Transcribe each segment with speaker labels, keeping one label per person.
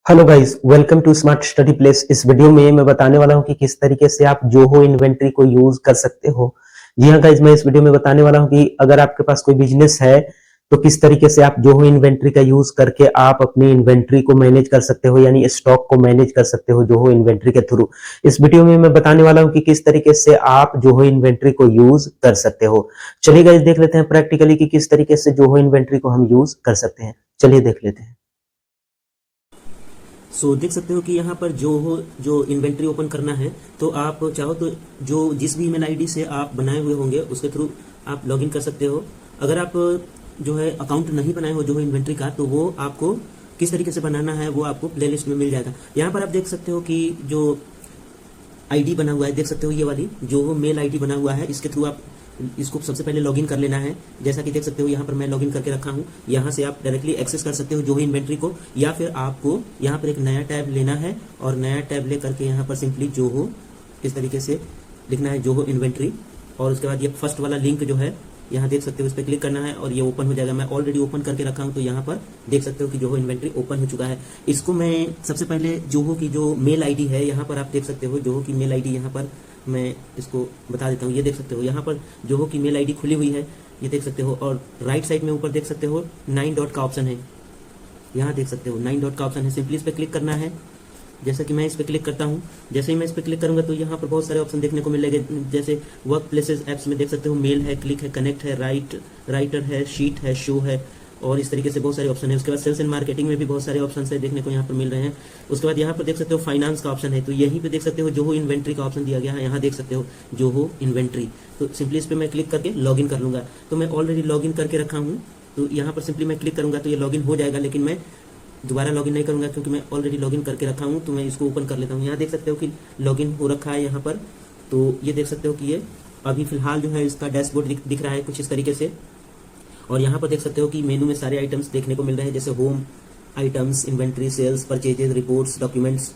Speaker 1: Hello guys, welcome to smart study place. इस video में मैं बताने वाला हूं कि किस तरीके से आप जोहो इन्वेंटरी को यूज कर सकते हो। जी हाँ गाइस, मैं इस वीडियो में बताने वाला हूं कि अगर आपके पास कोई बिजनेस है तो किस तरीके से आप जोहो इन्वेंटरी का यूज करके आप अपनी इन्वेंटरी को मैनेज कर सकते हो, यानी स्टॉक को मैनेज कर सकते हो जोहो इन्वेंटरी के थ्रू। इस वीडियो में मैं बताने वाला हूं कि किस तरीके से आप जोहो इन्वेंटरी को यूज कर सकते हो। चलिए गाइस, देख लेते हैं प्रैक्टिकली कि किस तरीके से जोहो इन्वेंटरी को हम यूज कर सकते हैं। चलिए देख लेते हैं।
Speaker 2: देख सकते हो कि यहाँ पर जो इन्वेंट्री ओपन करना है, तो आप चाहो तो जो जिस भी ईमेल आईडी से आप बनाए हुए होंगे उसके थ्रू आप लॉगिन कर सकते हो। अगर आप जो है अकाउंट नहीं बनाए हो जो इन्वेंट्री का, तो वो आपको किस तरीके से बनाना है वो आपको प्लेलिस्ट में मिल जाएगा। यहाँ पर आप देख सकते हो कि जो आईडी बना हुआ है, देख सकते हो ये वाली जो मेल आईडी बना हुआ है, इसके थ्रू आप इसको सबसे पहले लॉगिन कर लेना है। जैसा कि देख सकते हो यहाँ पर मैं लॉगिन करके रखा हूँ। यहाँ से आप डायरेक्टली एक्सेस कर सकते हो जो इन्वेंट्री को, या फिर आपको यहाँ पर एक नया टैब लेना है और नया टैब ले करके यहाँ पर सिंपली जो इस तरीके से लिखना है जो इन्वेंट्री, और उसके बाद ये फर्स्ट वाला लिंक जो है यहाँ देख सकते हो, इस पर क्लिक करना है और ये ओपन हो जाएगा। मैं ऑलरेडी ओपन करके रखा हूँ, तो यहाँ पर देख सकते हो कि जोहो इन्वेंट्री ओपन हो चुका है। इसको मैं सबसे पहले जोहो की जो मेल आईडी है, यहाँ पर आप देख सकते हो जोहो की मेल आईडी, यहाँ पर मैं इसको बता देता हूँ। ये देख सकते हो यहाँ पर जोहो की मेल आईडी खुली हुई है, ये देख सकते हो। और राइट साइड में ऊपर देख सकते हो 9 डॉट का ऑप्शन है, यहाँ देख सकते हो 9 डॉट का ऑप्शन है। सिंपली इस पर क्लिक करना है। जैसा कि मैं इस पर क्लिक करता हूँ, जैसे ही मैं इस पर क्लिक करूंगा तो यहाँ पर बहुत सारे ऑप्शन देखने को मिलेंगे। जैसे वर्क प्लेसेस ऐप्स में देख सकते हो मेल है, क्लिक है, कनेक्ट है, राइटर है, शीट है, शो है, और इस तरीके से बहुत सारे ऑप्शन है। उसके बाद सेल्स एंड मार्केटिंग में भी बहुत सारे ऑप्शन है देखने को यहाँ पर मिल रहे हैं। उसके बाद यहाँ पर देख सकते हो फाइनेंस का ऑप्शन है, तो यहीं पे देख सकते हो जोहो इन्वेंट्री का ऑप्शन दिया गया है। यहाँ देख सकते हो जोहो इन्वेंट्री, तो सिंपली इस पर मैं क्लिक करके लॉगिन कर लूंगा। तो मैं ऑलरेडी लॉगिन करके रखा हूँ, तो यहाँ पर सिंपली मैं क्लिक करूंगा तो ये लॉगिन हो जाएगा, लेकिन मैं दोबारा लॉगिन नहीं करूंगा क्योंकि मैं ऑलरेडी लॉगिन करके रखा हूं। तो मैं इसको ओपन कर लेता हूं। यहाँ देख सकते हो कि लॉगिन हो रखा है यहाँ पर, तो ये देख सकते हो कि ये अभी फिलहाल जो है इसका डैशबोर्ड दिख रहा है कुछ इस तरीके से। और यहाँ पर देख सकते हो कि मेनू में सारे आइटम्स देखने को मिल रहे हैं, जैसे home items, inventory, sales, purchases, reports, documents,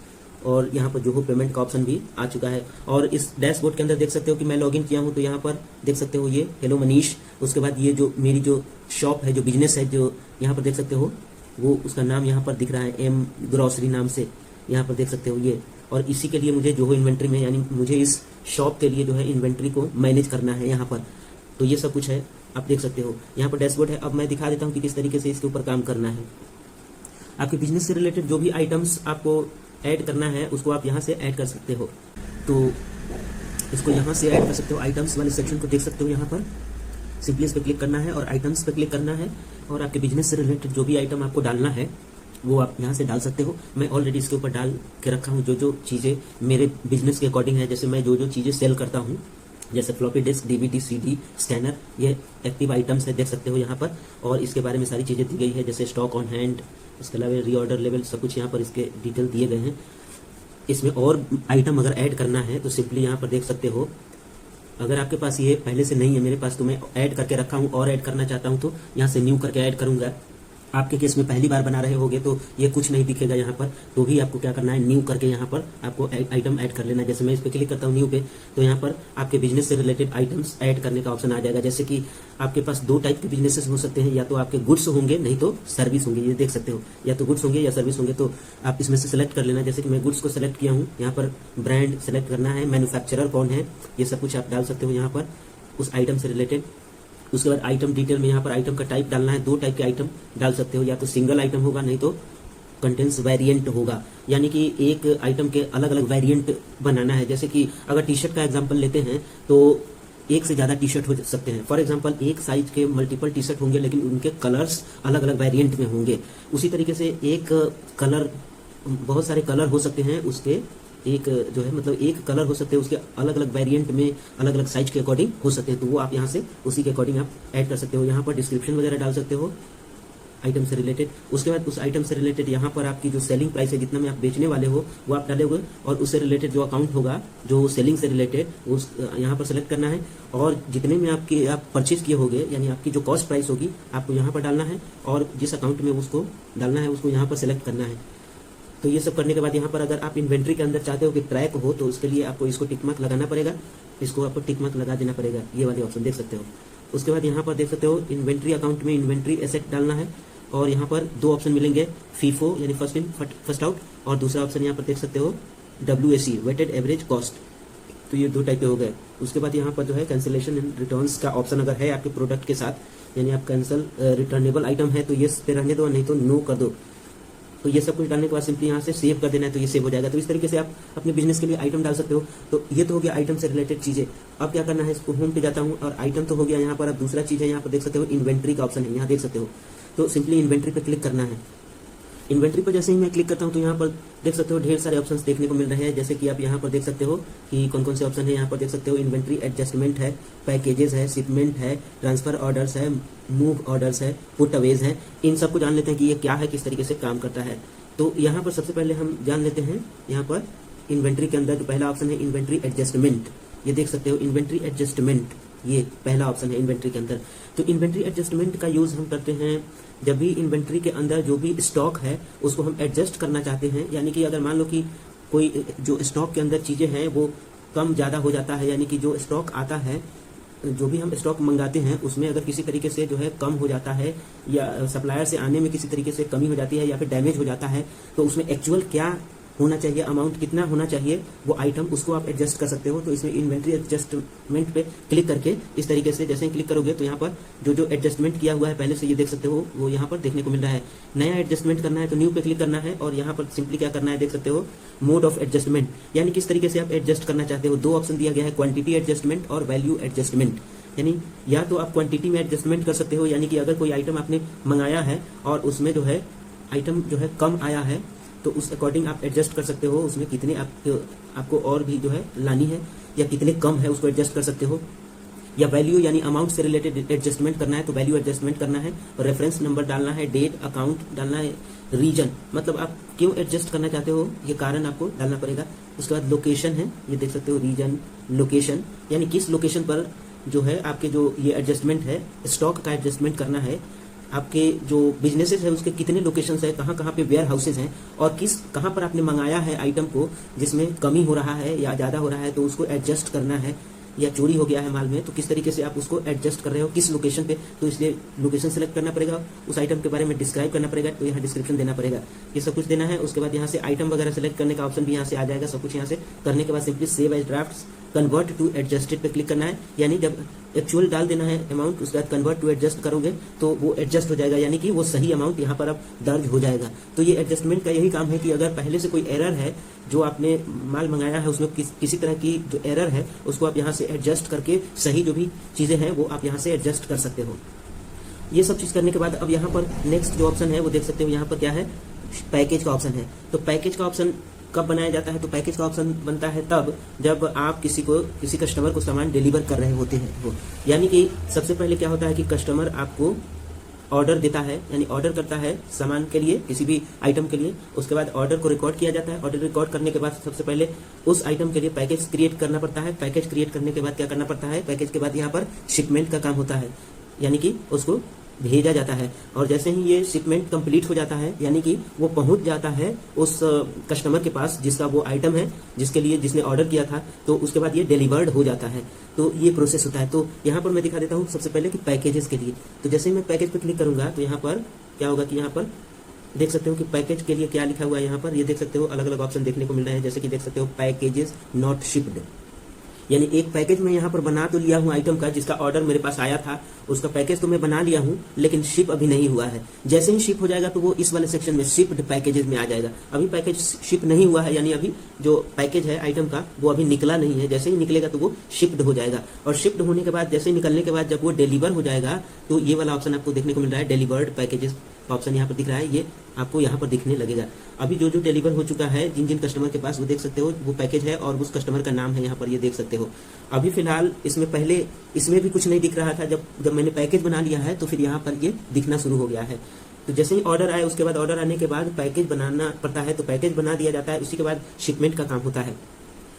Speaker 2: और यहाँ पर जो पेमेंट का ऑप्शन भी आ चुका है। और इस डैशबोर्ड के अंदर देख सकते हो कि मैं लॉगिन किया हूँ, तो यहाँ पर देख सकते हो ये हेलो मनीष। उसके बाद ये जो मेरी जो शॉप है, जो बिजनेस है, जो यहाँ पर देख सकते हो वो उसका नाम यहाँ पर दिख रहा है एम ग्रोसरी नाम से, यहाँ पर देख सकते हो ये। और इसी के लिए मुझे जोहो इन्वेंट्री में, यानी मुझे इस शॉप के लिए जो है इन्वेंट्री को मैनेज करना है यहाँ पर। तो ये सब कुछ है, आप देख सकते हो यहाँ पर डैशबोर्ड है। अब मैं दिखा देता हूँ कि किस तरीके से इसके ऊपर काम करना है। आपके बिजनेस से रिलेटेड जो भी आइटम्स आपको ऐड करना है उसको आप यहाँ से ऐड कर सकते हो। तो इसको यहाँ से ऐड कर सकते हो। आइटम्स वाले सेक्शन को देख सकते हो, यहाँ पर सिंपली इस पर क्लिक करना है और आइटम्स पे क्लिक करना है, और आपके बिजनेस से रिलेटेड जो भी आइटम आपको डालना है वो आप यहाँ से डाल सकते हो। मैं ऑलरेडी इसके ऊपर डाल के रखा हूँ जो चीज़ें मेरे बिजनेस के अकॉर्डिंग है। जैसे मैं जो चीज़ें सेल करता हूँ, जैसे floppy disk, DVD, CD, scanner, ये एक्टिव आइटम्स है, देख सकते हो यहाँ पर। और इसके बारे में सारी चीज़ें दी गई है, जैसे स्टॉक ऑन हैंड, उसके अलावा रीऑर्डर लेवल, सब कुछ यहाँ पर इसके डिटेल दिए गए हैं। इसमें और आइटम अगर ऐड करना है तो सिंपली यहाँ पर देख सकते हो। अगर आपके पास ये पहले से नहीं है, मेरे पास तो मैं ऐड करके रखा हूँ, और ऐड करना चाहता हूँ तो यहाँ से न्यू करके ऐड करूंगा। आपके केस में पहली बार बना रहे होगे तो ये कुछ नहीं दिखेगा यहाँ पर, तो भी आपको क्या करना है, न्यू करके यहाँ पर आपको आइटम ऐड कर लेना है। जैसे मैं इस पर क्लिक करता हूँ न्यू पे, तो यहाँ पर आपके बिजनेस से रिलेटेड आइटम्स ऐड करने का ऑप्शन आ जाएगा। जैसे कि आपके पास 2 टाइप के बिजनेसेस हो सकते हैं, या तो आपके गुड्स होंगे, नहीं तो सर्विस होंगे। ये देख सकते हो, या तो गुड्स होंगे या सर्विस होंगे, तो आप इसमें से सिलेक्ट कर लेना। जैसे कि मैं गुड्स को सिलेक्ट किया हूँ, यहाँ पर ब्रांड सेलेक्ट करना है, मैन्युफैक्चरर कौन है, ये सब कुछ आप डाल सकते हो यहाँ पर उस आइटम से रिलेटेड। उसके बाद आइटम डिटेल में यहाँ पर आइटम का टाइप डालना है। 2 टाइप के आइटम डाल सकते हो, या तो सिंगल आइटम होगा, नहीं तो कंटेंट्स वेरिएंट होगा, यानी कि एक आइटम के अलग अलग वेरिएंट बनाना है। जैसे कि अगर टी शर्ट का एग्जांपल लेते हैं तो एक से ज्यादा टी शर्ट हो सकते हैं। फॉर एग्जांपल एक साइज के मल्टीपल टी शर्ट होंगे, लेकिन उनके कलर्स अलग अलग वेरिएंट में होंगे। उसी तरीके से एक कलर, बहुत सारे कलर हो सकते हैं उसके, एक जो है मतलब एक कलर हो सकते हैं उसके अलग अलग वेरिएंट में, अलग अलग साइज के अकॉर्डिंग हो सकते हैं। तो वो आप यहाँ से उसी के अकॉर्डिंग आप ऐड कर सकते हो। यहाँ पर डिस्क्रिप्शन वगैरह डाल सकते हो आइटम से रिलेटेड। उसके बाद उस आइटम से रिलेटेड यहाँ पर आपकी जो सेलिंग प्राइस है, जितना में आप बेचने वाले हो वो आप डाले हुए, और उससे रिलेटेड जो अकाउंट होगा जो सेलिंग से रिलेटेड उस यहाँ पर सेलेक्ट करना है। और जितने में आप परचेज किए होंगे, यानी आपकी जो कॉस्ट प्राइस होगी आपको यहाँ पर डालना है, और जिस अकाउंट में उसको डालना है उसको यहाँ पर सेलेक्ट करना है। तो ये सब करने के बाद यहाँ पर अगर आप इन्वेंट्री के अंदर चाहते हो कि ट्रैक हो, तो उसके लिए आपको इसको टिक मार्क लगाना पड़ेगा, इसको आपको टिक मार्क लगा देना पड़ेगा, ये वाले ऑप्शन देख सकते हो। उसके बाद यहाँ पर देख सकते हो इन्वेंट्री अकाउंट में इन्वेंट्री एसेट डालना है, और यहाँ पर दो ऑप्शन मिलेंगे, फीफो यानी फर्स्ट इन फर्स्ट आउट, और दूसरा ऑप्शन यहाँ पर देख सकते हो WAC वेटेड एवरेज कॉस्ट। तो ये दो टाइप के हो गए। उसके बाद यहाँ पर जो है कैंसिलेशन एंड रिटर्न्स का ऑप्शन अगर है आपके प्रोडक्ट के साथ, यानी आप कैंसिल रिटर्नेबल आइटम है तो येस पे रहने दो, नहीं तो नो कर दो। तो ये सब कुछ डालने के बाद सिंपली यहाँ से सेव कर देना है, तो ये सेव हो जाएगा। तो इस तरीके से आप अपने बिजनेस के लिए आइटम डाल सकते हो। तो ये तो हो गया आइटम से रिलेटेड चीजें। अब क्या करना है, इसको होम पे जाता हूँ और आइटम तो हो गया। यहाँ पर अब दूसरा चीज है, यहाँ पर देख सकते हो इन्वेंट्री का ऑप्शन है, यहाँ देख सकते हो। तो सिंपली इन्वेंट्री पे क्लिक करना है। इन्वेंट्री पर जैसे ही मैं क्लिक करता हूँ तो यहाँ पर देख सकते हो ढेर सारे ऑप्शंस देखने को मिल रहे हैं। जैसे कि आप यहाँ पर देख सकते हो कि कौन कौन से ऑप्शन है। यहाँ पर देख सकते हो इन्वेंट्री एडजस्टमेंट है, पैकेजेस है, शिपमेंट है, ट्रांसफर ऑर्डर्स है, मूव ऑर्डर्स है, पुट अवेज है। इन सबको जान लेते हैं कि ये क्या है, किस तरीके से काम करता है। तो यहाँ पर सबसे पहले हम जान लेते हैं, यहाँ पर इन्वेंट्री के अंदर जो पहला ऑप्शन है इन्वेंट्री एडजस्टमेंट, ये देख सकते हो इन्वेंट्री एडजस्टमेंट, ये पहला ऑप्शन है इन्वेंट्री के अंदर। तो इन्वेंट्री एडजस्टमेंट का यूज हम करते हैं जब भी इन्वेंट्री के अंदर जो भी स्टॉक है उसको हम एडजस्ट करना चाहते हैं। यानी कि अगर मान लो कि कोई जो स्टॉक के अंदर चीजें हैं वो कम ज्यादा हो जाता है, यानी कि जो स्टॉक आता है, जो भी हम स्टॉक मंगाते हैं उसमें अगर किसी तरीके से जो है कम हो जाता है, या सप्लायर से आने में किसी तरीके से कमी हो जाती है, या फिर डैमेज हो जाता है, तो उसमें एक्चुअल क्या होना चाहिए, अमाउंट कितना होना चाहिए वो आइटम, उसको आप एडजस्ट कर सकते हो। तो इसमें इन्वेंट्री एडजस्टमेंट पे क्लिक करके इस तरीके से जैसे ही क्लिक करोगे तो यहाँ पर जो एडजस्टमेंट किया हुआ है पहले से, ये देख सकते हो वो यहाँ पर देखने को मिल रहा है। नया एडजस्टमेंट करना है तो न्यू पे क्लिक करना है, और यहाँ पर सिंपली क्या करना है, देख सकते हो मोड ऑफ एडजस्टमेंट, यानी किस तरीके से आप एडजस्ट करना चाहते हो। दो ऑप्शन दिया गया है, क्वांटिटी एडजस्टमेंट और वैल्यू एडजस्टमेंट। यानी या तो आप क्वांटिटी में एडजस्टमेंट कर सकते हो, यानी कि अगर कोई आइटम आपने मंगाया है और उसमें जो है आइटम जो है कम आया है तो उस अकॉर्डिंग आप एडजस्ट कर सकते हो, उसमें कितने आपको और भी जो है लानी है या कितने कम है उसको एडजस्ट कर सकते हो। या वैल्यू यानी अमाउंट से रिलेटेड एडजस्टमेंट करना है तो वैल्यू एडजस्टमेंट करना है, और रेफरेंस नंबर डालना है, डेट, अकाउंट डालना है, रीजन मतलब आप क्यों एडजस्ट करना चाहते हो ये कारण आपको डालना पड़ेगा। उसके बाद लोकेशन है, ये देख सकते हो रीजन, लोकेशन यानी किस लोकेशन पर जो है आपके जो ये एडजस्टमेंट है, स्टॉक का एडजस्टमेंट करना है। आपके जो बिजनेसेस है उसके कितने लोकेशंस है, कहाँ कहाँ पे वेयर हाउसेज हैं, और कहाँ पर आपने मंगाया है आइटम को जिसमें कमी हो रहा है या ज़्यादा हो रहा है तो उसको एडजस्ट करना है, या चोरी हो गया है माल में तो किस तरीके से आप उसको एडजस्ट कर रहे हो, किस लोकेशन पे। तो इसलिए लोकेशन सेलेक्ट करना पड़ेगा, उस आइटम के बारे में डिस्क्राइब करना पड़ेगा, तो यहाँ डिस्क्रिप्शन देना पड़ेगा, ये सब कुछ देना है। उसके बाद यहाँ से आइटम वगैरह सेलेक्ट करने का ऑप्शन भी यहाँ से आ जाएगा। सब कुछ यहाँ से करने के बाद simply save as drafts, convert to adjusted पे क्लिक करना है, यानी जब एक्चुअल डाल देना है अमाउंट, उसके बाद कन्वर्ट टू एडजस्ट करोगे तो वो एडजस्ट हो जाएगा, यानी कि वो सही अमाउंट यहाँ पर अब दर्ज हो जाएगा। तो ये एडजस्टमेंट का यही काम है कि अगर पहले से कोई एरर है, जो आपने माल मंगाया है उसमें किसी तरह की जो एरर है उसको आप यहाँ से एडजस्ट करके सही जो भी चीजें हैं वो आप यहाँ से एडजस्ट कर सकते हो। ये सब चीज करने के बाद अब यहाँ पर नेक्स्ट जो ऑप्शन है वो देख सकते हो, यहाँ पर क्या है, पैकेज का ऑप्शन है। तो पैकेज का ऑप्शन कब बनाया जाता है, तो पैकेज का ऑप्शन बनता है तब जब आप किसी कस्टमर को सामान डिलीवर कर रहे होते हैं वो। यानी कि सबसे पहले क्या होता है कि कस्टमर आपको ऑर्डर देता है, यानी ऑर्डर करता है सामान के लिए, किसी भी आइटम के लिए। उसके बाद ऑर्डर को रिकॉर्ड किया जाता है। ऑर्डर रिकॉर्ड करने के बाद सबसे पहले उस आइटम के लिए पैकेज क्रिएट करना पड़ता है। पैकेज क्रिएट करने के बाद क्या करना पड़ता है, पैकेज के बाद यहाँ पर शिपमेंट का काम होता है, यानी कि उसको भेजा जाता है। और जैसे ही ये शिपमेंट कंप्लीट हो जाता है, यानी कि वो पहुंच जाता है उस कस्टमर के पास जिसका वो आइटम है, जिसके लिए जिसने ऑर्डर किया था, तो उसके बाद ये डिलीवर्ड हो जाता है। तो ये प्रोसेस होता है। तो यहाँ पर मैं दिखा देता हूँ सबसे पहले कि पैकेजेस के लिए। तो जैसे ही मैं पैकेज पे क्लिक करूंगा तो यहाँ पर क्या होगा कि यहाँ पर देख सकते हो कि पैकेज के लिए क्या लिखा हुआ है। यहाँ पर ये देख सकते हो अलग अलग ऑप्शन देखने को मिल रहे हैं, जैसे कि देख सकते हो पैकेजेस नॉट शिप्ड, यानी एक पैकेज मैं यहाँ पर बना तो लिया हूँ आइटम का, जिसका ऑर्डर मेरे पास आया था, उसका पैकेज तो मैं बना लिया हूँ, लेकिन शिप अभी नहीं हुआ है। जैसे ही शिप हो जाएगा तो वो इस वाले सेक्शन में शिप्ड पैकेजेस में आ जाएगा। अभी पैकेज शिप नहीं हुआ है, यानी अभी जो पैकेज है आइटम का वो अभी निकला नहीं है। जैसे ही निकलेगा तो वो शिप्ड हो जाएगा, और शिप्ड होने के बाद जैसे ही निकलने के बाद जब वो डिलीवर हो जाएगा तो ये वाला ऑप्शन आपको देखने को मिल रहा है, डिलीवर्ड पैकेजेस का ऑप्शन यहाँ पर दिख रहा है, ये आपको यहाँ पर दिखने लगेगा। अभी जो डिलीवर हो चुका है जिन जिन कस्टमर के पास, वो देख सकते हो वो पैकेज है और उस कस्टमर का नाम है यहाँ पर, ये देख सकते हो। अभी फिलहाल इसमें पहले इसमें भी कुछ नहीं दिख रहा था, जब मैंने पैकेज बना लिया है तो फिर यहाँ पर ये दिखना शुरू हो गया है। तो जैसे ही ऑर्डर आए उसके बाद ऑर्डर आने के बाद पैकेज बनाना पड़ता है, तो पैकेज बना दिया जाता है, उसी के बाद शिपमेंट का काम होता है।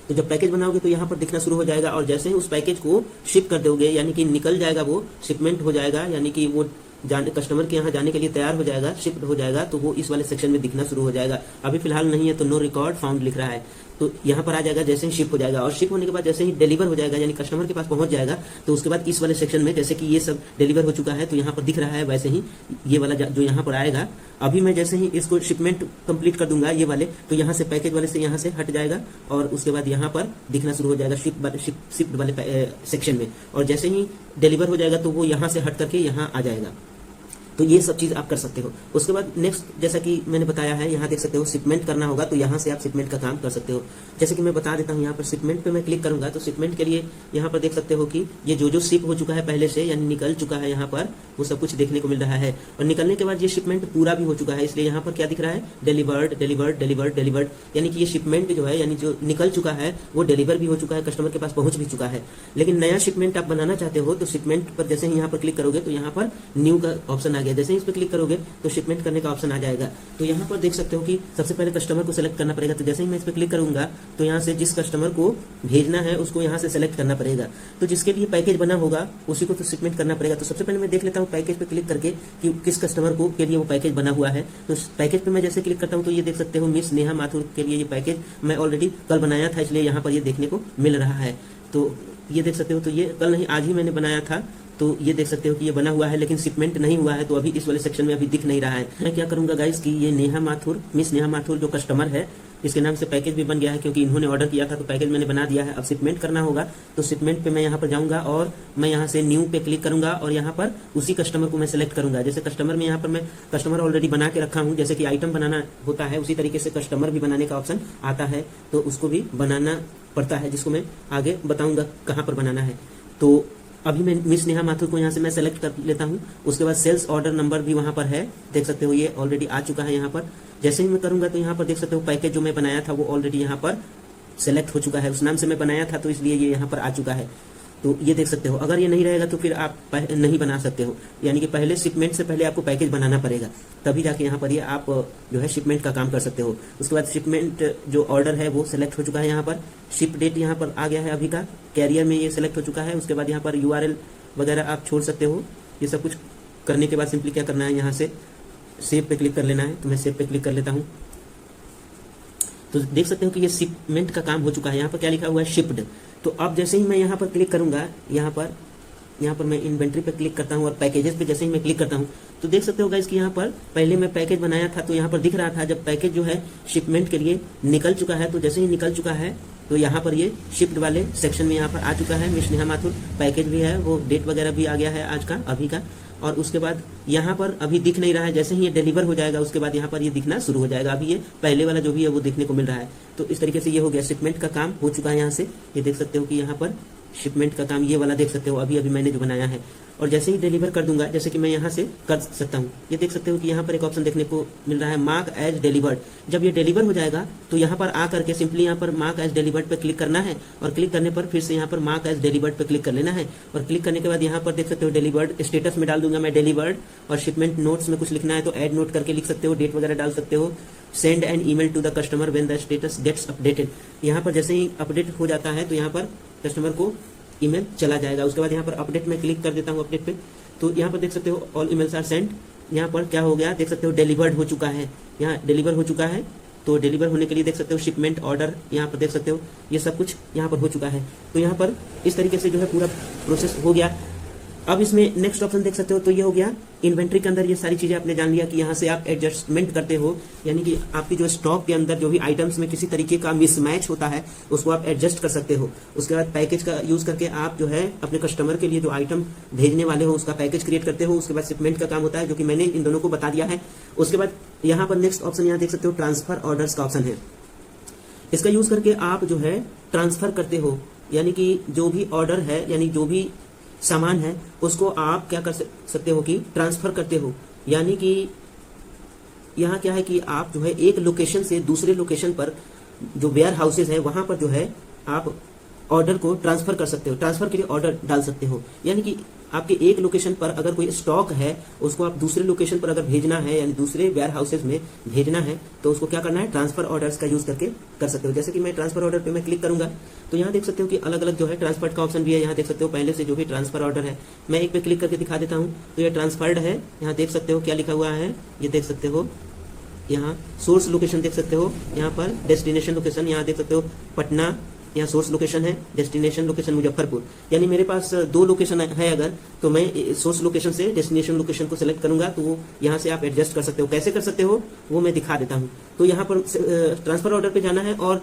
Speaker 2: तो जब पैकेज बनाओगे तो यहाँ पर दिखना शुरू हो जाएगा, और जैसे ही उस पैकेज को शिप कर दोगे, यानी कि निकल जाएगा, वो शिपमेंट हो जाएगा, यानी कि वो कस्टमर के यहाँ जाने के लिए तैयार हो जाएगा, शिफ्ट हो जाएगा, तो वो इस वाले सेक्शन में दिखना शुरू हो जाएगा। अभी फिलहाल नहीं है तो नो रिकॉर्ड फाउंड लिख रहा है। तो यहाँ पर आ जाएगा, जैसे ही शिप हो जाएगा, और शिप होने के बाद जैसे ही डिलीवर हो जाएगा यानी कस्टमर के पास पहुंच जाएगा, तो उसके बाद इस वाले सेक्शन में जैसे कि ये सब डिलीवर हो चुका है तो यहाँ पर दिख रहा है, वैसे ही ये वाला जो यहाँ पर आएगा, अभी मैं जैसे ही इसको शिपमेंट कंप्लीट कर दूंगा ये वाले, तो यहाँ से पैकेज वाले से यहाँ से हट जाएगा और उसके बाद यहाँ पर दिखना शुरू हो जाएगा शिप वाले सेक्शन में, और जैसे ही डिलीवर हो जाएगा तो वो यहाँ से हट करके यहाँ आ जाएगा। तो ये सब चीज आप कर सकते हो। उसके बाद नेक्स्ट, जैसा कि मैंने बताया है, यहाँ देख सकते हो शिपमेंट करना होगा, तो यहाँ से आप शिपमेंट का काम कर सकते हो। जैसे कि मैं बता देता हूँ, यहाँ पर शिपमेंट पे मैं क्लिक करूंगा तो शिपमेंट के लिए यहाँ पर देख सकते हो कि ये जो शिप हो चुका है पहले से, यानी निकल चुका है, यहाँ पर वो सब कुछ देखने को मिल रहा है। और निकलने के बाद ये शिपमेंट पूरा भी हो चुका है, इसलिए यहाँ पर क्या दिख रहा है, डिलीवर्ड डिलीवर्ड डिलीवर्ड डिलीवर्ड, यानी कि ये शिपमेंट जो है, यानी जो निकल चुका है वो डिलीवर भी हो चुका है, कस्टमर के पास पहुंच भी चुका है। लेकिन नया शिपमेंट आप बनाना चाहते हो तो शिपमेंट पर जैसे ही यहाँ पर क्लिक करोगे तो यहाँ पर न्यू का ऑप्शन आ गया, जैसे ही इस पर क्लिक करोगे तो शिपमेंट करने का ऑप्शन आ जाएगा। तो यहाँ पर देख सकते हो कि सबसे पहले कस्टमर को सेलेक्ट करना पड़ेगा, तो जैसे ही मैं इस पर क्लिक करूंगा तो यहाँ से जिस कस्टमर को भेजना है उसको यहाँ से सेलेक्ट करना पड़ेगा। तो जिसके लिए पैकेज बना होगा उसी को तो शिपमेंट करना पड़ेगा। तो सबसे पहले मैं देख लेता हूँ पैकेज पे क्लिक करके कि किस कस्टमर को के लिए वो पैकेज बना हुआ है। तो पैकेज पे मैं जैसे क्लिक करता हूँ तो ये देख सकते हो मिस नेहा माथुर के लिए ये पैकेज मैं ऑलरेडी कल बनाया था, इसलिए यहाँ पर ये देखने को मिल रहा है। तो ये देख सकते हो, तो ये कल नहीं आज ही मैंने बनाया था, तो ये देख सकते हो कि ये बना हुआ है लेकिन शिपमेंट नहीं हुआ है, तो अभी इस वाले सेक्शन में अभी दिख नहीं रहा है। मैं क्या करूंगा गाइस कि ये नेहा माथुर, मिस नेहा माथुर जो कस्टमर है, इसके नाम से पैकेज भी बन गया है क्योंकि इन्होंने ऑर्डर किया था, तो पैकेज मैंने बना दिया है। अब शिपमेंट करना होगा, तो शिपमेंट पे मैं यहाँ पर जाऊंगा और मैं यहाँ से न्यू पे क्लिक करूंगा और यहाँ पर उसी कस्टमर को मैं सेलेक्ट करूंगा। जैसे कस्टमर में यहाँ पर मैं कस्टमर ऑलरेडी बना के रखा हूँ, जैसे कि आइटम बनाना होता है उसी तरीके से कस्टमर भी बनाने का ऑप्शन आता है, तो उसको भी बनाना पड़ता है, जिसको मैं आगे बताऊंगा कहाँ पर बनाना है। तो अभी मैं मिस नेहा माथुर को यहाँ से मैं सेलेक्ट कर लेता हूँ। उसके बाद सेल्स ऑर्डर नंबर भी वहाँ पर है, देख सकते हो ये ऑलरेडी आ चुका है। यहाँ पर जैसे ही मैं करूंगा तो यहाँ पर देख सकते हो पैकेज जो मैं बनाया था वो ऑलरेडी यहाँ पर सेलेक्ट हो चुका है, उस नाम से मैं बनाया था तो इसलिए ये यहाँ पर आ चुका है। तो ये देख सकते हो, अगर ये नहीं रहेगा तो फिर आप नहीं बना सकते हो, यानी कि पहले शिपमेंट से पहले आपको पैकेज बनाना पड़ेगा, तभी जाके यहाँ पर ये आप जो है शिपमेंट का काम कर सकते हो। उसके बाद शिपमेंट जो ऑर्डर है वो सिलेक्ट हो चुका है, यहाँ पर शिप डेट यहाँ पर आ गया है अभी का, कैरियर में ये सिलेक्ट हो चुका है। उसके बाद यहाँ पर URL वगैरह आप छोड़ सकते हो। ये सब कुछ करने के बाद सिंपली क्या करना है, यहाँ से सेव पे क्लिक कर लेना है। तो मैं सेव पे क्लिक कर लेता हूँ, तो देख सकते हो कि ये शिपमेंट का काम हो चुका है। यहाँ पर क्या लिखा हुआ है, शिप्ड। तो अब जैसे ही मैं यहाँ पर क्लिक करूंगा, यहाँ पर मैं इन्वेंट्री पे क्लिक करता हूँ और पैकेजेस पे जैसे ही मैं क्लिक करता हूँ तो देख सकते हो गाइस कि यहाँ पर पहले मैं पैकेज बनाया था तो यहाँ पर दिख रहा था जब पैकेज जो है शिपमेंट के लिए निकल चुका है, तो जैसे ही निकल चुका है तो यहाँ पर ये शिफ्ट वाले सेक्शन में यहाँ पर आ चुका है। मिस नेहा माथुर पैकेज भी है, वो डेट वगैरह भी आ गया है आज का अभी का। और उसके बाद यहाँ पर अभी दिख नहीं रहा है, जैसे ही ये डिलीवर हो जाएगा उसके बाद यहाँ पर ये दिखना शुरू हो जाएगा। अभी ये पहले वाला जो भी है वो देखने को मिल रहा है। तो इस तरीके से ये हो गया, शिपमेंट का काम हो चुका है। यहाँ से ये देख सकते हो कि यहाँ पर शिपमेंट का काम ये वाला देख सकते हो अभी मैंने जो बनाया है। और जैसे ही डिलीवर कर दूंगा, जैसे कि मैं यहाँ से कर सकता हूँ, ये देख सकते हो कि यहाँ पर एक ऑप्शन देखने को मिल रहा है, मार्क एज डिलीवर्ड। जब ये डिलीवर हो जाएगा तो यहाँ पर आ करके सिंपली यहाँ पर मार्क एज डिलीवर्ड पे क्लिक करना है और क्लिक करने पर फिर से यहाँ पर मार्क एज डिलीवर्ड पे क्लिक कर लेना है। और क्लिक करने के बाद यहाँ पर देख सकते हो डिलीवर्ड स्टेटस में डाल दूंगा मैं डिलीवर्ड, और शिपमेंट नोट्स में कुछ लिखना है तो एड नोट करके लिख सकते हो, डेट वगैरह डाल सकते हो। Send an email to the customer when the status gets updated. यहाँ पर जैसे ही अपडेट हो जाता है तो यहाँ पर कस्टमर को ईमेल चला जाएगा। उसके बाद यहाँ पर अपडेट में क्लिक कर देता हूँ अपडेट पे, तो यहाँ पर देख सकते हो ऑल ईमेल्स आर सेंड। यहाँ पर क्या हो गया, देख सकते हो डिलीवर्ड हो चुका है, यहाँ डिलीवर हो चुका है। तो डिलीवर होने के लिए देख सकते हो शिपमेंट ऑर्डर, यहाँ पर देख सकते हो ये सब कुछ यहाँ पर हो चुका है। तो यहाँ पर इस तरीके से जो है पूरा प्रोसेस हो गया। अब इसमें नेक्स्ट ऑप्शन देख सकते हो, तो ये हो गया इन्वेंट्री के अंदर ये सारी चीजें आपने जान लिया कि यहाँ से आप एडजस्टमेंट करते हो, यानी कि आपकी जो स्टॉक के अंदर जो भी आइटम्स में किसी तरीके का मिसमैच होता है उसको आप एडजस्ट कर सकते हो। उसके बाद पैकेज का यूज करके आप जो है अपने कस्टमर के लिए जो आइटम भेजने वाले हो उसका पैकेज क्रिएट करते हो। उसके बाद शिपमेंट का काम होता है, जो कि मैंने इन दोनों को बता दिया है। उसके बाद यहाँ पर नेक्स्ट ऑप्शन यहाँ देख सकते हो ट्रांसफर ऑर्डर्स का ऑप्शन है। इसका यूज करके आप जो है ट्रांसफर करते हो, यानी कि जो भी ऑर्डर है यानी जो भी सामान है उसको आप क्या कर सकते हो कि ट्रांसफर करते हो। यानी कि यहाँ क्या है कि आप जो है एक लोकेशन से दूसरे लोकेशन पर जो वेयर हाउसेज है वहां पर जो है आप ऑर्डर को ट्रांसफर कर सकते हो, ट्रांसफर के लिए ऑर्डर डाल सकते हो। यानी कि आपके एक लोकेशन पर अगर कोई स्टॉक है उसको आप दूसरे लोकेशन पर अगर भेजना है यानी दूसरे वेयर हाउसेज में भेजना है तो उसको क्या करना है, ट्रांसफर ऑर्डर्स का यूज करके कर सकते हो। जैसे कि मैं ट्रांसफर ऑर्डर पे मैं क्लिक करूंगा तो यहाँ देख सकते हो कि अलग अलग जो है ट्रांसफर का ऑप्शन भी है। यहाँ देख सकते हो पहले से जो भी ट्रांसफर ऑर्डर है, मैं एक पे क्लिक करके दिखा देता हूँ। तो ये ट्रांसफर्ड है, यहाँ देख सकते हो क्या लिखा हुआ है, ये देख सकते हो यहाँ सोर्स लोकेशन देख सकते हो, यहाँ पर डेस्टिनेशन लोकेशन यहाँ देख सकते हो पटना, यहाँ सोर्स लोकेशन है, डेस्टिनेशन लोकेशन मुजफ्फरपुर। यानी मेरे पास दो लोकेशन है अगर, तो मैं सोर्स लोकेशन से डेस्टिनेशन लोकेशन को सेलेक्ट करूंगा तो वो यहाँ से आप एडजस्ट कर सकते हो। कैसे कर सकते हो वो मैं दिखा देता हूँ। तो यहाँ पर ट्रांसफर ऑर्डर पे जाना है और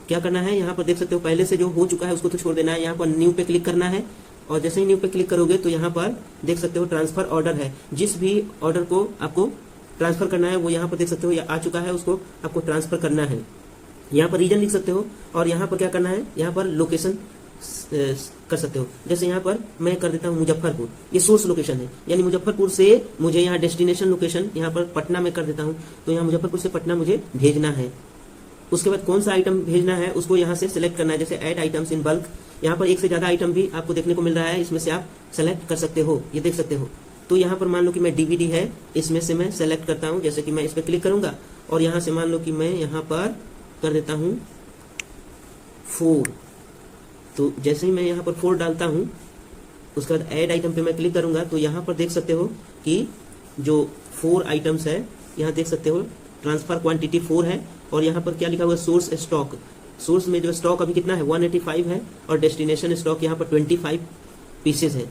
Speaker 2: क्या करना है, यहाँ पर देख सकते हो पहले से जो हो चुका है उसको तो छोड़ देना है। यहाँ पर न्यू पे क्लिक करना है और जैसे ही न्यू पे क्लिक करोगे तो यहाँ पर देख सकते हो ट्रांसफर ऑर्डर है। जिस भी ऑर्डर को आपको ट्रांसफर करना है वो यहाँ पर देख सकते हो आ चुका है, उसको आपको ट्रांसफर करना है। यहाँ पर रीजन लिख सकते हो और यहाँ पर क्या करना है, यहाँ पर लोकेशन कर सकते हो। जैसे यहाँ पर मैं कर देता हूँ मुजफ्फरपुर, ये सोर्स लोकेशन है, यानी मुजफ्फरपुर से मुझे यहाँ डेस्टिनेशन लोकेशन यहाँ पर पटना में कर देता हूँ। तो यहाँ मुजफ्फरपुर से पटना मुझे भेजना है। उसके बाद कौन सा आइटम भेजना है उसको यहाँ से सिलेक्ट करना है। जैसे ऐड आइटम्स इन बल्क, यहाँ पर एक से ज्यादा आइटम भी आपको देखने को मिल रहा है, इसमें से आप सेलेक्ट कर सकते हो, ये देख सकते हो। तो यहाँ पर मान लो कि मैं डीवीडी है, इसमें से मैं सेलेक्ट करता हूँ। जैसे कि मैं इस पर क्लिक करूंगा और यहाँ से मान लो कि मैं यहाँ पर कर देता हूँ 4। तो जैसे ही मैं यहाँ पर 4 डालता हूँ उसके बाद ऐड आइटम पे मैं क्लिक करूंगा तो यहाँ पर देख सकते हो कि जो 4 आइटम्स है, यहाँ देख सकते हो ट्रांसफर क्वांटिटी 4 है और यहाँ पर क्या लिखा हुआ है सोर्स स्टॉक। सोर्स में जो स्टॉक अभी कितना है 185 है और डेस्टिनेशन स्टॉक यहाँ पर 25 पीसेज है।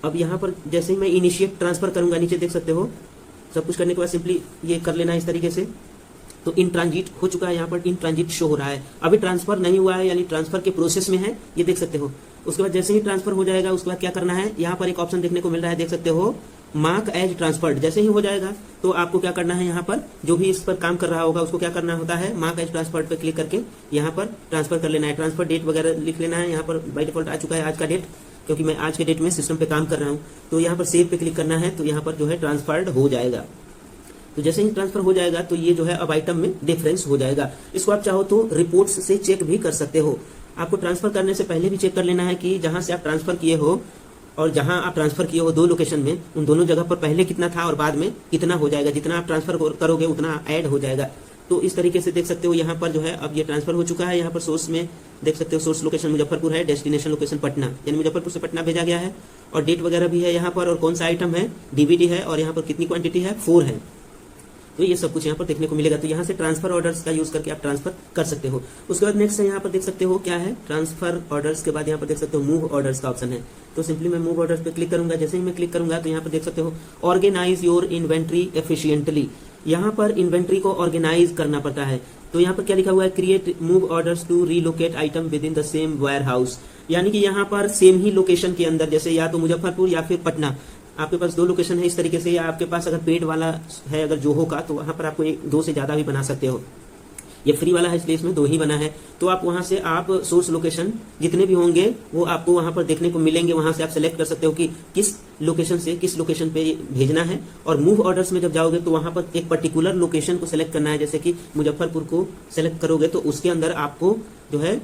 Speaker 2: अब यहाँ पर जैसे ही मैं इनिशिएट ट्रांसफर करूंगा, नीचे देख सकते हो सब कुछ करने के बाद सिंपली ये कर लेना है इस तरीके से। तो इन ट्रांजिट हो चुका है, यहाँ पर इन ट्रांजिट शो हो रहा है, अभी ट्रांसफर नहीं हुआ है, यानी ट्रांसफर के प्रोसेस में है, ये देख सकते हो। उसके बाद जैसे ही ट्रांसफर हो जाएगा उसके बाद क्या करना है, यहाँ पर एक ऑप्शन देखने को मिल रहा है, देख सकते हो मार्क एज ट्रांसफर्ड। जैसे ही हो जाएगा तो आपको क्या करना है, यहाँ पर जो भी इस पर काम कर रहा होगा उसको क्या करना होता है, मार्क एज ट्रांसफर्ड पे क्लिक करके यहाँ पर ट्रांसफर कर लेना है। ट्रांसफर डेट वगैरह लिख लेना है, यहाँ पर बाय डिफॉल्ट आ चुका है आज का डेट, क्योंकि मैं आज के डेट में सिस्टम पे काम कर रहा हूँ। तो यहाँ पर सेव पे क्लिक करना है तो यहाँ पर जो है ट्रांसफर्ड हो जाएगा। तो जैसे ही ट्रांसफर हो जाएगा तो ये जो है अब आइटम में डिफरेंस हो जाएगा। इसको आप चाहो तो रिपोर्ट्स से चेक भी कर सकते हो। आपको ट्रांसफर करने से पहले भी चेक कर लेना है कि जहां से आप ट्रांसफर किए हो और जहां आप ट्रांसफर किए हो 2 लोकेशन में, उन दोनों जगह पर पहले कितना था और बाद में कितना हो जाएगा। जितना आप ट्रांसफर करोगे उतना ऐड हो जाएगा। तो इस तरीके से देख सकते हो यहाँ पर जो है अब ये ट्रांसफर हो चुका है। यहाँ पर सोर्स में देख सकते हो सोर्स लोकेशन मुजफ्फरपुर है, डेस्टिनेशन लोकेशन पटना, यानी मुजफ्फरपुर से पटना भेजा गया है और डेट वगैरह भी है यहाँ पर और कौन सा आइटम है डीवीडी है और यहाँ पर कितनी क्वांटिटी है 4 है। तो ये सब कुछ यहाँ पर देखने को मिलेगा। तो यहाँ से ट्रांसफर ऑर्डर्स का यूज करके आप ट्रांसफर कर सकते हो। उसके बाद नेक्स्ट यहाँ पर देख सकते हो क्या है, ट्रांसफर ऑर्डर्स के बाद यहाँ पर देख सकते हो मूव ऑर्डर्स का ऑप्शन है। तो सिंपली मैं मूव ऑर्डर्स पे क्लिक करूंगा। जैसे ही मैं क्लिक करूंगा तो यहाँ पर देख सकते हो ऑर्गेनाइज योर इन्वेंट्री एफिशिएंटली। यहाँ पर इन्वेंट्री को ऑर्गेनाइज करना पड़ता है। तो यहाँ पर क्या लिखा हुआ है, create move orders to relocate item within the same warehouse. यानी कि यहाँ पर सेम ही लोकेशन के अंदर, जैसे या तो मुजफ्फरपुर या फिर पटना, आपके पास 2 लोकेशन है इस तरीके से, या आपके पास अगर पेड वाला है अगर जोहो का तो वहां पर आपको 2 से ज्यादा भी बना सकते हो। ये फ्री वाला है इसलिए इसमें 2 ही बना है। तो आप वहां से आप सोर्स लोकेशन जितने भी होंगे वो आपको वहां पर देखने को मिलेंगे। वहां से आप सेलेक्ट कर सकते हो कि किस लोकेशन से किस लोकेशन पे भेजना है। और मूव ऑर्डर्स में जब जाओगे तो वहां पर एक पर्टिकुलर लोकेशन को सिलेक्ट करना है। जैसे कि मुजफ्फरपुर को सिलेक्ट करोगे तो उसके अंदर आपको जो है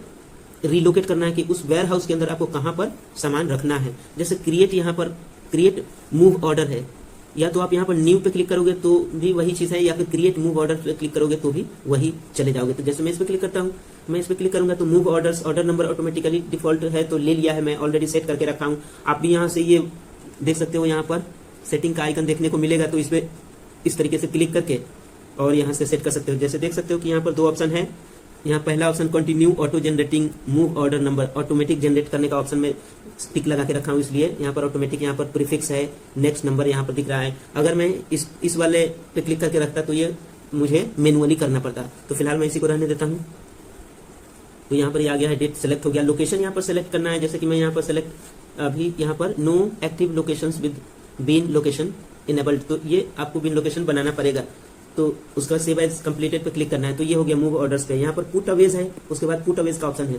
Speaker 2: रिलोकेट करना है कि उस वेयर हाउस के अंदर आपको कहां पर सामान रखना है। जैसे क्रिएट, यहाँ पर क्रिएट मूव ऑर्डर है, या तो आप यहाँ पर न्यू पे क्लिक करोगे तो भी वही चीज है, या फिर क्रिएट मूव ऑर्डर पे क्लिक करोगे तो भी वही चले जाओगे। तो जैसे मैं इस पे क्लिक करता हूँ, मैं इस पे क्लिक करूंगा तो move orders, order number automatically default है तो ले लिया है, मैं ऑलरेडी सेट करके रखा हूँ। आप भी यहाँ से ये देख सकते हो, यहाँ पर सेटिंग का आइकन देखने को मिलेगा तो इस पे इस तरीके से क्लिक करके और यहाँ से सेट कर सकते हो। जैसे देख सकते हो कि यहाँ पर 2 ऑप्शन है। यहाँ पहला option continue auto generating move order number, automatic generate करने का ऑप्शन में टिक लगा के रखा हूँ, इसलिए यहाँ पर ऑटोमेटिक, यहाँ पर प्रीफिक्स है, नेक्स्ट नंबर यहाँ पर दिख रहा है। अगर मैं इस वाले पे क्लिक करके रखता तो ये मुझे मैनुअली करना पड़ता। तो फिलहाल मैं इसी को रहने देता हूँ। तो यहाँ पर ये आ गया है, डेट सेलेक्ट हो गया। लोकेशन यहाँ पर सेलेक्ट करना है, जैसे कि मैं यहाँ पर सेलेक्ट अभी यहाँ पर no active location with bin location enabled, तो ये आपको बीन लोकेशन बनाना पड़ेगा। तो उसका सेव एज कंप्लीटेड पे क्लिक करना है। तो ये हो गया मूव ऑर्डर्स पे। यहाँ पर पुट अवेज है, उसके बाद पुट अवेज का ऑप्शन है।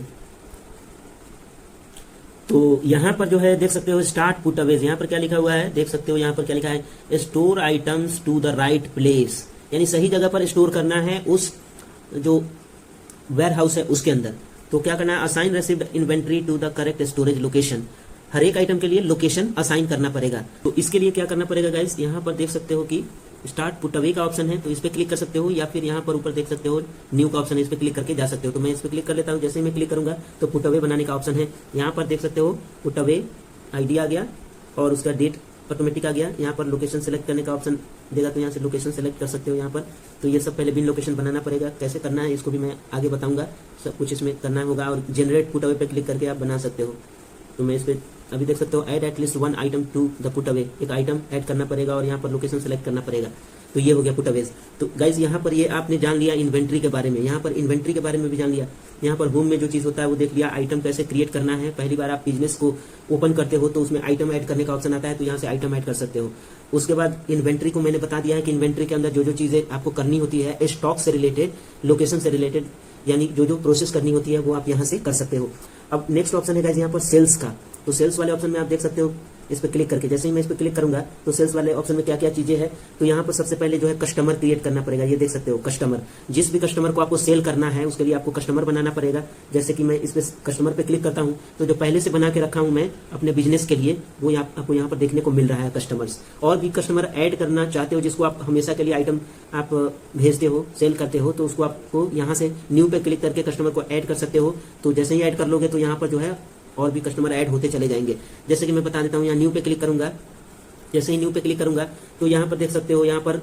Speaker 2: तो यहाँ पर जो है देख सकते हो स्टार्ट पुट अवेज, यहाँ पर क्या लिखा हुआ है देख सकते हो, यहाँ पर क्या लिखा है, store items to the right place, यानी सही जगह पर स्टोर करना है उस जो वेयर हाउस है उसके अंदर। तो क्या करना है, assign received inventory to the correct storage location. हर एक आइटम के लिए लोकेशन असाइन करना पड़ेगा। तो इसके लिए क्या करना पड़ेगा गाइस, यहाँ पर देख सकते हो कि स्टार्ट पुट अवे का ऑप्शन है, तो इस पे क्लिक कर सकते हो, या फिर यहाँ पर ऊपर देख सकते हो न्यू का ऑप्शन है, इस पे क्लिक करके जा सकते हो। तो मैं इस पे क्लिक कर लेता हूँ। जैसे ही मैं क्लिक करूंगा तो पुट अवे बनाने का ऑप्शन है। यहाँ पर देख सकते हो पुट अवे आईडी आ गया और उसका डेट ऑटोमेटिक आ गया। यहाँ पर लोकेशन सेलेक्ट करने का ऑप्शन देगा, तो यहाँ से लोकेशन सेलेक्ट कर सकते हो यहाँ पर। तो ये सब पहले बिन लोकेशन बनाना पड़ेगा, कैसे करना है इसको भी मैं आगे बताऊंगा, सब कुछ इसमें करना होगा। और जनरेट पुट अवे पे क्लिक करके आप बना सकते हो। तो मैं इस पर अभी देख सकते हो, add at least 1 item to the put away, एक आइटम ऐड करना पड़ेगा और यहाँ पर लोकेशन सेलेक्ट करना पड़ेगा। तो ये हो गया पुट अवेज। तो गाइज यहाँ पर ये आपने जान लिया इन्वेंट्री के बारे में, यहाँ पर इन्वेंट्री के बारे में भी जान लिया। यहाँ पर होम में जो चीज होता है वो देख लिया, आइटम कैसे क्रिएट करना है। पहली बार आप बिजनेस को ओपन करते हो तो उसमें आइटम ऐड करने का ऑप्शन आता है, तो यहाँ से आइटम ऐड कर सकते हो। उसके बाद इन्वेंट्री को मैंने बता दिया है कि इन्वेंट्री के अंदर जो जो चीजें आपको करनी होती है स्टॉक से रिलेटेड, लोकेशन से रिलेटेड, यानी जो जो प्रोसेस करनी होती है वो आप यहाँ से कर सकते हो। अब नेक्स्ट ऑप्शन है गाइस यहाँ पर सेल्स का। तो सेल्स वाले ऑप्शन में आप देख सकते हो, इस पर क्लिक करके जैसे ही मैं इस पर क्लिक करूंगा तो सेल्स वाले ऑप्शन में क्या क्या चीजें हैं। तो यहाँ पर सबसे पहले जो है कस्टमर क्रिएट करना पड़ेगा। ये देख सकते हो कस्टमर, जिस भी कस्टमर को आपको सेल करना है उसके लिए आपको कस्टमर बनाना पड़ेगा। जैसे कि मैं इस पे कस्टमर पे क्लिक करता हूँ तो जो पहले से बना के रखा हूँ मैं अपने बिजनेस के लिए, वो आपको यहाँ पर देखने को मिल रहा है कस्टमर्स। और भी कस्टमर ऐड करना चाहते हो जिसको आप हमेशा के लिए आइटम आप भेजते हो, सेल करते हो, तो उसको आपको यहाँ से न्यू पे क्लिक करके कस्टमर को ऐड कर सकते हो। तो जैसे ही ऐड कर लोगे तो यहाँ पर जो है और भी कस्टमर ऐड होते चले जाएंगे। जैसे कि मैं बता देता हूँ, यहाँ न्यू पे क्लिक करूंगा, जैसे ही न्यू पे क्लिक करूंगा तो यहाँ पर देख सकते हो, यहाँ पर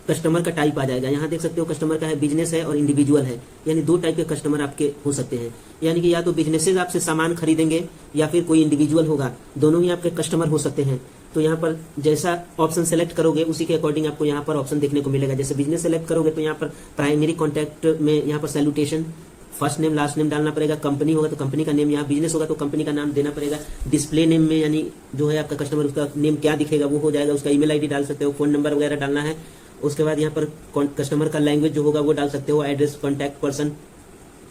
Speaker 2: कस्टमर का टाइप आ जाएगा। यहाँ देख सकते हो कस्टमर का है बिजनेस है और इंडिविजुअल है, यानी दो टाइप के कस्टमर आपके हो सकते हैं। यानी कि या तो बिजनेसेस आपसे सामान खरीदेंगे या फिर कोई इंडिविजुअल होगा, दोनों ही आपके कस्टमर हो सकते हैं। तो यहाँ पर जैसा ऑप्शन सेलेक्ट करोगे उसी के अकॉर्डिंग आपको यहाँ पर ऑप्शन देखने को मिलेगा। जैसे बिजनेस सेलेक्ट करोगे तो यहाँ पर प्राइमरी कॉन्टैक्ट में यहाँ पर salutation, first name last name डालना पड़ेगा। कंपनी होगा तो कंपनी का नेम, यहाँ बिजनेस होगा तो कंपनी का नाम देना पड़ेगा। डिस्प्ले नेम में यानी जो है आपका कस्टमर उसका नेम क्या दिखेगा वो हो जाएगा। उसका ईमेल आईडी डाल सकते हो, फोन नंबर वगैरह डालना है। उसके बाद यहाँ पर कस्टमर का लैंग्वेज जो होगा वो डाल सकते हो, address, contact person,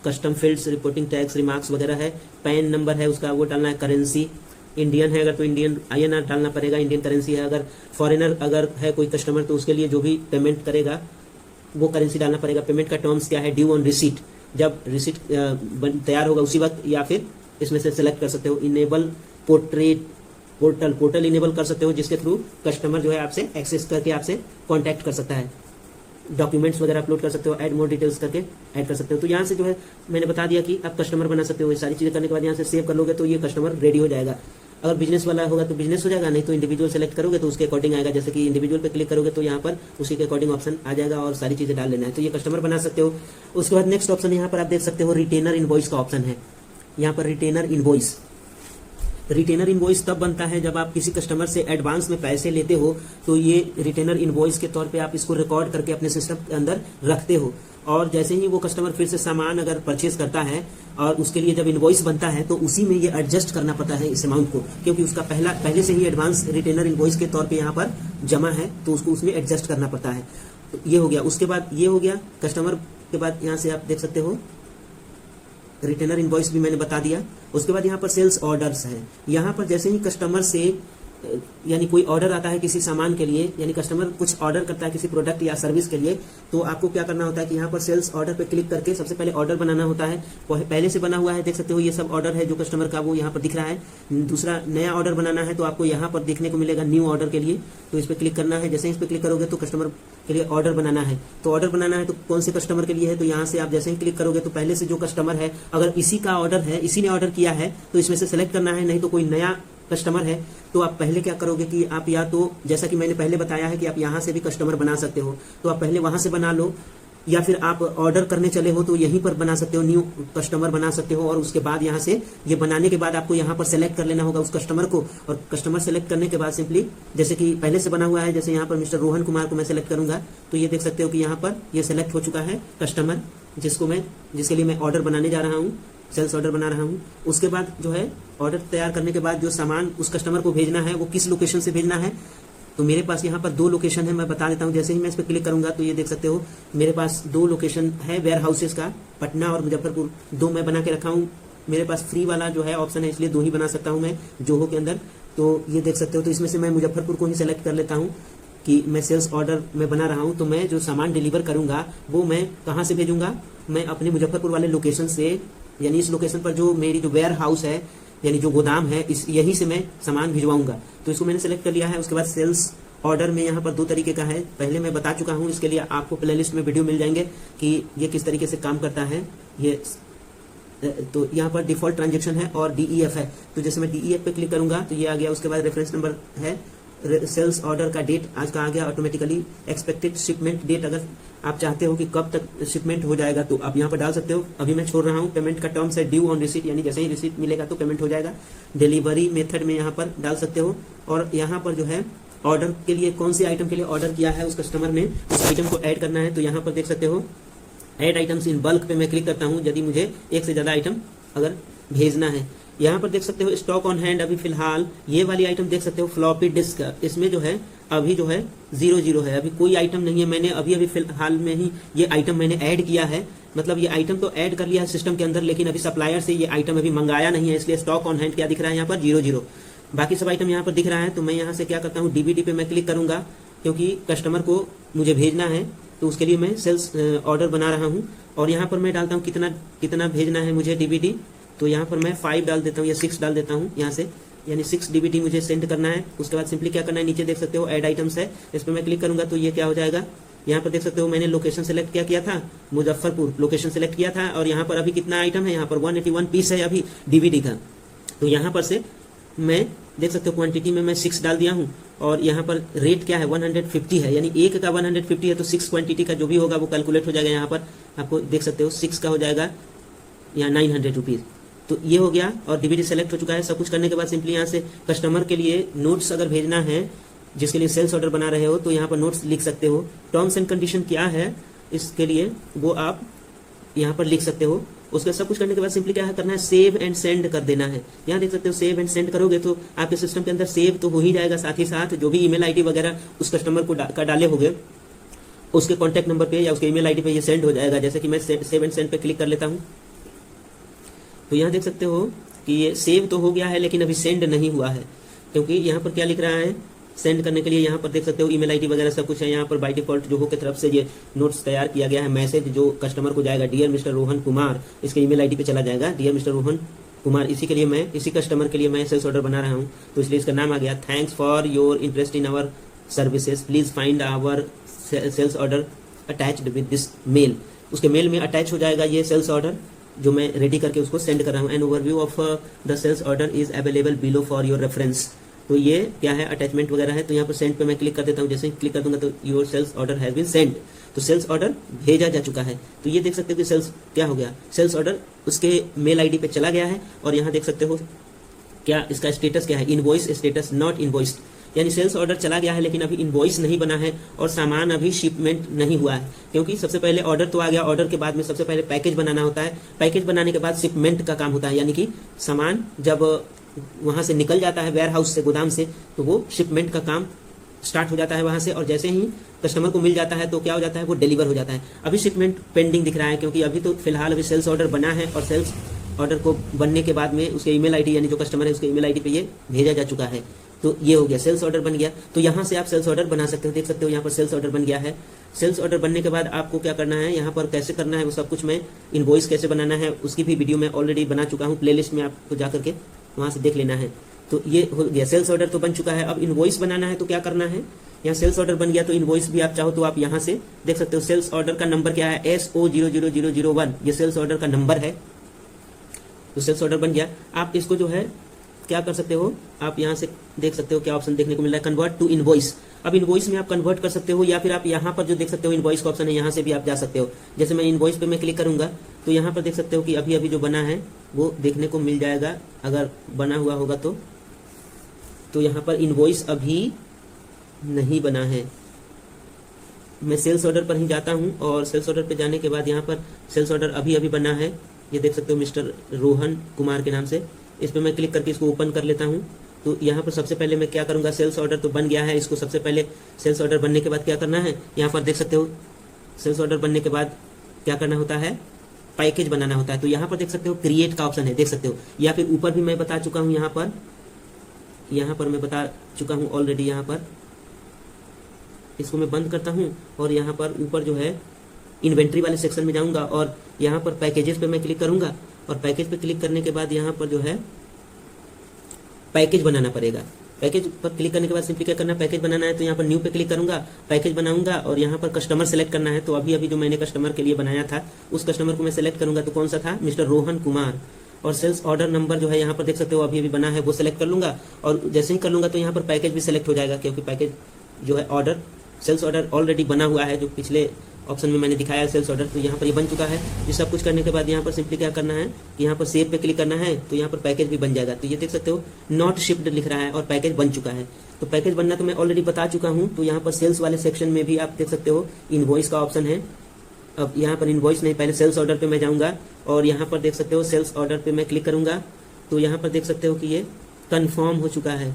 Speaker 2: custom fields, reporting tax, remarks वगैरह है। पैन नंबर है उसका वो डालना है। करेंसी इंडियन है अगर तो इंडियन INR डालना पड़ेगा, इंडियन करेंसी है। अगर फॉरेनर अगर है कोई कस्टमर तो उसके लिए जो भी पेमेंट करेगा वो करेंसी डालना पड़ेगा। पेमेंट का टर्म्स क्या है, ड्यू ऑन रिसीट, जब रिसीट तैयार होगा उसी वक्त, या फिर इसमें से सेलेक्ट कर सकते हो। इनेबल पोर्टल इनेबल कर सकते हो जिसके थ्रू कस्टमर जो है आपसे एक्सेस करके आपसे कांटेक्ट कर सकता है। डॉक्यूमेंट्स वगैरह अपलोड कर सकते हो, ऐड मोर डिटेल्स करके ऐड कर सकते हो। तो यहाँ से जो है मैंने बता दिया कि आप कस्टमर बना सकते हो। ये सारी चीजें करने के बाद यहाँ से सेव कर लोगे तो ये कस्टमर रेडी हो जाएगा। अगर बिजनेस वाला होगा तो बिजनेस हो जाएगा, नहीं तो इंडिविजुअल सेलेक्ट करोगे तो उसके अकॉर्डिंग आएगा। जैसे कि इंडिविजुअल पे क्लिक करोगे तो यहाँ पर उसी के अकॉर्डिंग ऑप्शन आ जाएगा और सारी चीजें डाल लेना है। तो ये कस्टमर बना सकते हो। उसके बाद नेक्स्ट ऑप्शन यहाँ पर आप देख सकते हो रिटेनर इनवॉइस का ऑप्शन है। यहाँ पर रिटेनर इनवॉइस, रिटेनर इनवॉइस तब बनता है जब आप किसी कस्टमर से एडवांस में पैसे लेते हो, तो ये रिटेनर इनवॉइस के तौर पे आप इसको रिकॉर्ड करके अपने सिस्टम के अंदर रखते हो। और जैसे ही वो कस्टमर फिर से सामान अगर परचेज करता है और उसके लिए जब इनवॉइस बनता है तो उसी में ये एडजस्ट करना पड़ता है इस अमाउंट को, क्योंकि उसका पहले से ही एडवांस रिटेनर इनवॉइस के तौर पे यहाँ पर जमा है, तो उसको उसमें एडजस्ट करना पड़ता है। तो ये हो गया। उसके बाद ये हो गया कस्टमर के बाद यहाँ से आप देख सकते हो रिटेनर इनवॉइस भी मैंने बता दिया। उसके बाद यहाँ पर सेल्स ऑर्डर्स है। यहाँ पर जैसे ही कस्टमर से यानी कोई ऑर्डर आता है किसी सामान के लिए, यानी कस्टमर कुछ ऑर्डर करता है किसी प्रोडक्ट या सर्विस के लिए, तो आपको क्या करना होता है कि यहाँ पर सेल्स ऑर्डर पे क्लिक करके सबसे पहले ऑर्डर बनाना होता है। पहले से बना हुआ है, देख सकते हो ये सब ऑर्डर है जो कस्टमर का वो यहाँ पर दिख रहा है। दूसरा नया ऑर्डर बनाना है तो आपको यहाँ पर देखने को मिलेगा न्यू ऑर्डर के लिए, तो इस पर क्लिक करना है। जैसे इस पर क्लिक करोगे तो कस्टमर के लिए ऑर्डर बनाना है। तो ऑर्डर बनाना है तो कौन से कस्टमर के लिए है, तो यहाँ से आप जैसे ही क्लिक करोगे तो पहले से जो कस्टमर है अगर इसी का ऑर्डर है, इसी ने ऑर्डर किया है तो इसमें से सेलेक्ट करना है। नहीं तो कोई नया कस्टमर है तो आप पहले क्या करोगे कि आप या तो जैसा कि मैंने पहले बताया है कि आप यहाँ से भी कस्टमर बना सकते हो, तो आप पहले वहां से बना लो, या फिर आप ऑर्डर करने चले हो तो यहीं पर बना सकते हो, न्यू कस्टमर बना सकते हो। और उसके बाद यहाँ से ये बनाने के बाद आपको यहाँ पर सेलेक्ट कर लेना होगा उस कस्टमर को, और कस्टमर सेलेक्ट करने के बाद सिंपली जैसे कि पहले से बना हुआ है, जैसे यहाँ पर मिस्टर रोहन कुमार को मैं सेलेक्ट करूंगा तो ये देख सकते हो कि यहाँ पर ये सेलेक्ट हो चुका है कस्टमर जिसके लिए मैं ऑर्डर बनाने जा रहा हूँ, सेल्स ऑर्डर बना रहा हूँ। उसके बाद जो है ऑर्डर तैयार करने के बाद जो सामान उस कस्टमर को भेजना है वो किस लोकेशन से भेजना है, तो मेरे पास यहाँ पर 2 लोकेशन है, मैं बता देता हूँ। जैसे ही मैं इस पर क्लिक करूंगा तो ये देख सकते हो मेरे पास 2 लोकेशन है वेयर हाउसेस का, पटना और मुजफ्फरपुर, 2 मैं बना के रखा हूँ। मेरे पास फ्री वाला जो है ऑप्शन है इसलिए 2 ही बना सकता हूँ मैं जोहो के अंदर। तो ये देख सकते हो, तो इसमें से मैं मुजफ्फरपुर को ही सिलेक्ट कर लेता हूँ कि मैं सेल्स ऑर्डर में बना रहा हूँ, तो मैं जो सामान डिलीवर करूंगा वो मैं कहाँ से भेजूंगा, मैं अपने मुजफ्फरपुर वाले लोकेशन से, यानी इस लोकेशन पर जो मेरी जो वेयर हाउस है यानी जो गोदाम है यहीं से मैं सामान भिजवाऊंगा। तो इसको मैंने सेलेक्ट कर लिया है। उसके बाद सेल्स ऑर्डर में यहाँ पर 2 तरीके का है, पहले मैं बता चुका हूँ, इसके लिए आपको प्लेलिस्ट में वीडियो मिल जाएंगे कि ये किस तरीके से काम करता है। ये तो यहाँ पर डिफॉल्ट ट्रांजेक्शन है और DEF है। तो जैसे मैं DEF पे क्लिक करूंगा तो ये आ गया। उसके बाद रेफरेंस नंबर है, सेल्स ऑर्डर का डेट आज का आ गया ऑटोमेटिकली। एक्सपेक्टेड शिपमेंट डेट, अगर आप चाहते हो कि कब तक शिपमेंट हो जाएगा तो आप यहाँ पर डाल सकते हो। अभी मैं छोड़ रहा हूँ। पेमेंट का टर्म्स है ड्यू ऑन रिसीट, यानी जैसे ही रिसीट मिलेगा तो पेमेंट हो जाएगा। डिलीवरी मेथड में यहाँ पर डाल सकते हो, और यहाँ पर जो है ऑर्डर के लिए कौन से आइटम के लिए ऑर्डर किया है उस कस्टमर ने, उस आइटम को ऐड करना है। तो यहाँ पर देख सकते हो ऐड आइटम्स इन बल्क पे मैं क्लिक करता हूँ यदि मुझे एक से ज़्यादा आइटम अगर भेजना है। यहाँ पर देख सकते हो स्टॉक ऑन हैंड, अभी फिलहाल ये वाली आइटम देख सकते हो फ्लॉपी डिस्क, इसमें जो है अभी जो है 00 है, अभी कोई आइटम नहीं है। मैंने अभी फिलहाल में ही ये आइटम मैंने ऐड किया है, मतलब ये आइटम तो ऐड कर लिया है सिस्टम के अंदर, लेकिन अभी सप्लायर से ये आइटम अभी मंगाया नहीं है, इसलिए स्टॉक ऑन हैंड क्या दिख रहा है यहाँ पर 00। बाकी सब आइटम यहाँ पर दिख रहा है। तो मैं यहाँ से क्या करता हूँ, डीबीडी पे मैं क्लिक करूंगा, क्योंकि कस्टमर को मुझे भेजना है तो उसके लिए मैं सेल्स ऑर्डर बना रहा हूँ। और यहाँ पर मैं डालता हूँ कितना भेजना है मुझे डीबीडी, तो यहाँ पर मैं 5 डाल देता हूँ या 6 डाल देता हूँ यहाँ से, यानी 6 डीबीडी मुझे सेंड करना है। उसके बाद सिंपली क्या करना है, नीचे देख सकते हो ऐड आइटम्स है, इस पर मैं क्लिक करूंगा तो ये क्या हो जाएगा, यहाँ पर देख सकते हो मैंने लोकेशन सेलेक्ट क्या किया था, मुजफ्फरपुर लोकेशन सेलेक्ट किया था। और यहाँ पर अभी कितना आइटम है, यहाँ पर 181 पीस है अभी डीबीडी का। तो यहाँ पर से मैं देख सकते हो क्वांटिटी में मैं 6 डाल दिया हूँ, और यहाँ पर रेट क्या है 150 है, यानी एक का 150 है तो 6 क्वांटिटी का जो भी होगा वो कैलकुलेट हो जाएगा। यहाँ पर आपको देख सकते हो 6 का हो जाएगा यहाँ 900 रुपीज़। तो ये हो गया और डीबीडी सेलेक्ट हो चुका है। सब कुछ करने के बाद सिंपली यहाँ से कस्टमर के लिए नोट्स अगर भेजना है, जिसके लिए सेल्स ऑर्डर बना रहे हो, तो यहाँ पर नोट्स लिख सकते हो। टर्म्स एंड कंडीशन क्या है इसके लिए वो आप यहाँ पर लिख सकते हो। उसका सब कुछ करने के बाद सिंपली क्या करना है, सेव एंड सेंड कर देना है। यहाँ देख सकते हो सेव एंड सेंड करोगे तो आपके सिस्टम के अंदर सेव तो हो ही जाएगा, साथ ही साथ जो भी ईमेल आईडी वगैरह उस कस्टमर को डाले होंगे उसके कॉन्टैक्ट नंबर पे या उसके ईमेल आईडी पे ये सेंड हो जाएगा। जैसे कि मैं सेव एंड सेंड पे क्लिक कर लेता हूँ, तो यहाँ देख सकते हो कि ये सेव तो हो गया है लेकिन अभी सेंड नहीं हुआ है, क्योंकि यहाँ पर क्या लिख रहा है, सेंड करने के लिए यहाँ पर देख सकते हो ईमेल आईडी वगैरह सब कुछ है। यहाँ पर बाय डिफॉल्ट जो हो की तरफ से ये नोट्स तैयार किया गया है। मैसेज जो कस्टमर को जाएगा डियर मिस्टर रोहन कुमार, इसके ईमेल आईडी पे चला जाएगा डियर मिस्टर रोहन कुमार। इसी कस्टमर के लिए मैं सेल्स ऑर्डर बना रहा हूँ, तो इसलिए इसका नाम आ गया। Thanks for your interest in our services, please find our sales order attached with this mail. उसके मेल में अटैच हो जाएगा ये सेल्स ऑर्डर जो मैं रेडी करके उसको सेंड कर रहा हूँ। An overview of the sales order is available below for your reference. तो ये क्या है, अटैचमेंट वगैरह है। तो यहाँ पर सेंड पे मैं क्लिक कर देता हूँ। जैसे ही क्लिक कर दूंगा तो your sales order has been send, तो सेल्स ऑर्डर भेजा जा चुका है। तो ये देख सकते हो कि सेल्स क्या हो गया, सेल्स ऑर्डर उसके मेल आईडी पे चला गया है। और यहाँ देख सकते हो क्या इसका स्टेटस क्या है, इनवॉइस स्टेटस नॉट इनवॉइस्ड, यानी सेल्स ऑर्डर चला गया है लेकिन अभी इनवॉइस नहीं बना है और सामान अभी शिपमेंट नहीं हुआ है। क्योंकि सबसे पहले ऑर्डर तो आ गया, ऑर्डर के बाद में सबसे पहले पैकेज बनाना होता है, पैकेज बनाने के बाद शिपमेंट का काम होता है, यानी कि सामान जब वहां से निकल जाता है वेयर हाउस से, गोदाम से, तो वो शिपमेंट का काम स्टार्ट हो जाता है वहां से। और जैसे ही कस्टमर को मिल जाता है तो क्या हो जाता है, वो डिलीवर हो जाता है। अभी शिपमेंट पेंडिंग दिख रहा है, क्योंकि अभी तो फिलहाल अभी सेल्स ऑर्डर बना है और सेल्स ऑर्डर को बनने के बाद में उसके ईमेल आईडी, यानी जो कस्टमर है उसके ईमेल आईडी पे ये भेजा जा चुका है। तो ये हो गया, सेल्स ऑर्डर बन गया। तो यहाँ से आप सेल्स ऑर्डर बना सकते हो। देख सकते हो यहाँ पर सेल्स ऑर्डर बन गया है। सेल्स ऑर्डर बनने के बाद आपको क्या करना है, यहाँ पर कैसे करना है वो सब कुछ मैं, इनवॉइस कैसे बनाना है उसकी भी वीडियो मैं ऑलरेडी बना चुका हूँ, प्लेलिस्ट में आपको जा करके वहाँ से देख लेना है। तो ये हो गया, सेल्स ऑर्डर तो बन चुका है। अब इनवॉइस बनाना है तो क्या करना है, यहाँ सेल्स ऑर्डर बन गया तो इनवॉइस भी आप चाहो तो आप यहाँ से देख सकते हो। सेल्स ऑर्डर का नंबर क्या है, SO00001, ये सेल्स ऑर्डर का नंबर है। तो सेल्स ऑर्डर बन गया। आप इसको जो है क्या कर सकते हो, आप यहाँ से देख सकते हो क्या ऑप्शन देखने को मिल रहा है, कन्वर्ट टू इनवॉइस। अब इनवॉइस में आप कन्वर्ट कर सकते हो, या फिर आप यहाँ पर जो देख सकते हो इनवॉइस का ऑप्शन है, यहाँ से भी आप जा सकते हो। जैसे मैं इनवॉइस पे मैं क्लिक करूंगा तो यहाँ पर देख सकते हो कि अभी अभी जो बना है वो देखने को मिल जाएगा, अगर बना हुआ होगा तो यहाँ पर इनवॉइस अभी नहीं बना है। मैं सेल्स ऑर्डर पर ही जाता हूँ और सेल्स ऑर्डर पे जाने के बाद यहाँ पर सेल्स ऑर्डर अभी अभी बना है, ये देख सकते हो मिस्टर रोहन कुमार के नाम से। इस पर मैं क्लिक करके इसको ओपन कर लेता हूँ। तो यहाँ पर सबसे पहले मैं क्या करूँगा, सेल्स ऑर्डर तो बन गया है, इसको सबसे पहले सेल्स ऑर्डर बनने के बाद क्या करना है, यहाँ पर देख सकते हो सेल्स ऑर्डर बनने के बाद क्या करना होता है, पैकेज बनाना होता है। तो यहाँ पर देख सकते हो क्रिएट का ऑप्शन है, देख सकते हो, या फिर ऊपर भी मैं बता चुका हूँ, यहाँ पर मैं बता चुका हूँ ऑलरेडी। यहाँ पर इसको मैं बंद करता हूँ और यहाँ पर ऊपर जो है इन्वेंट्री वाले सेक्शन में जाऊंगा और यहाँ पर पैकेजेस पे मैं क्लिक करूंगा। और पैकेज पे क्लिक करने के बाद यहाँ पर जो है पैकेज बनाना पड़ेगा। पैकेज पर क्लिक करने के बाद सिंपली क्या करना है, पैकेज बनाना है तो यहाँ पर न्यू पे क्लिक करूंगा, पैकेज बनाऊंगा और यहाँ पर कस्टमर सेलेक्ट करना है। तो अभी अभी जो मैंने कस्टमर के लिए बनाया था उस कस्टमर को मैं सेलेक्ट करूंगा। तो कौन सा था, मिस्टर रोहन कुमार। और सेल्स ऑर्डर नंबर जो है यहाँ पर देख सकते हो अभी अभी बना है वो सेलेक्ट कर लूंगा, और जैसे ही कर लूंगा तो यहाँ पर पैकेज भी सेलेक्ट हो जाएगा, क्योंकि पैकेज जो है ऑर्डर सेल्स ऑर्डर ऑलरेडी बना हुआ है, जो पिछले ऑप्शन में मैंने दिखाया है सेल्स ऑर्डर, तो यहाँ पर ये बन चुका है। ये सब कुछ करने के बाद यहाँ पर सिंपली क्या करना है कि यहाँ पर सेव पे क्लिक करना है, तो यहाँ पर पैकेज भी बन जाएगा। तो ये देख सकते हो नॉट शिप्ड लिख रहा है और पैकेज बन चुका है। तो पैकेज बनना तो मैं ऑलरेडी बता चुका हूँ। तो यहाँ पर सेल्स वाले सेक्शन में भी आप देख सकते हो इनवॉइस का ऑप्शन है। अब यहाँ पर इनवॉइस नहीं, पहले सेल्स ऑर्डर पे मैं जाऊँगा और यहाँ पर देख सकते हो सेल्स ऑर्डर पे मैं क्लिक करूँगा, तो यहाँ पर देख सकते हो कि ये कन्फर्म हो चुका है,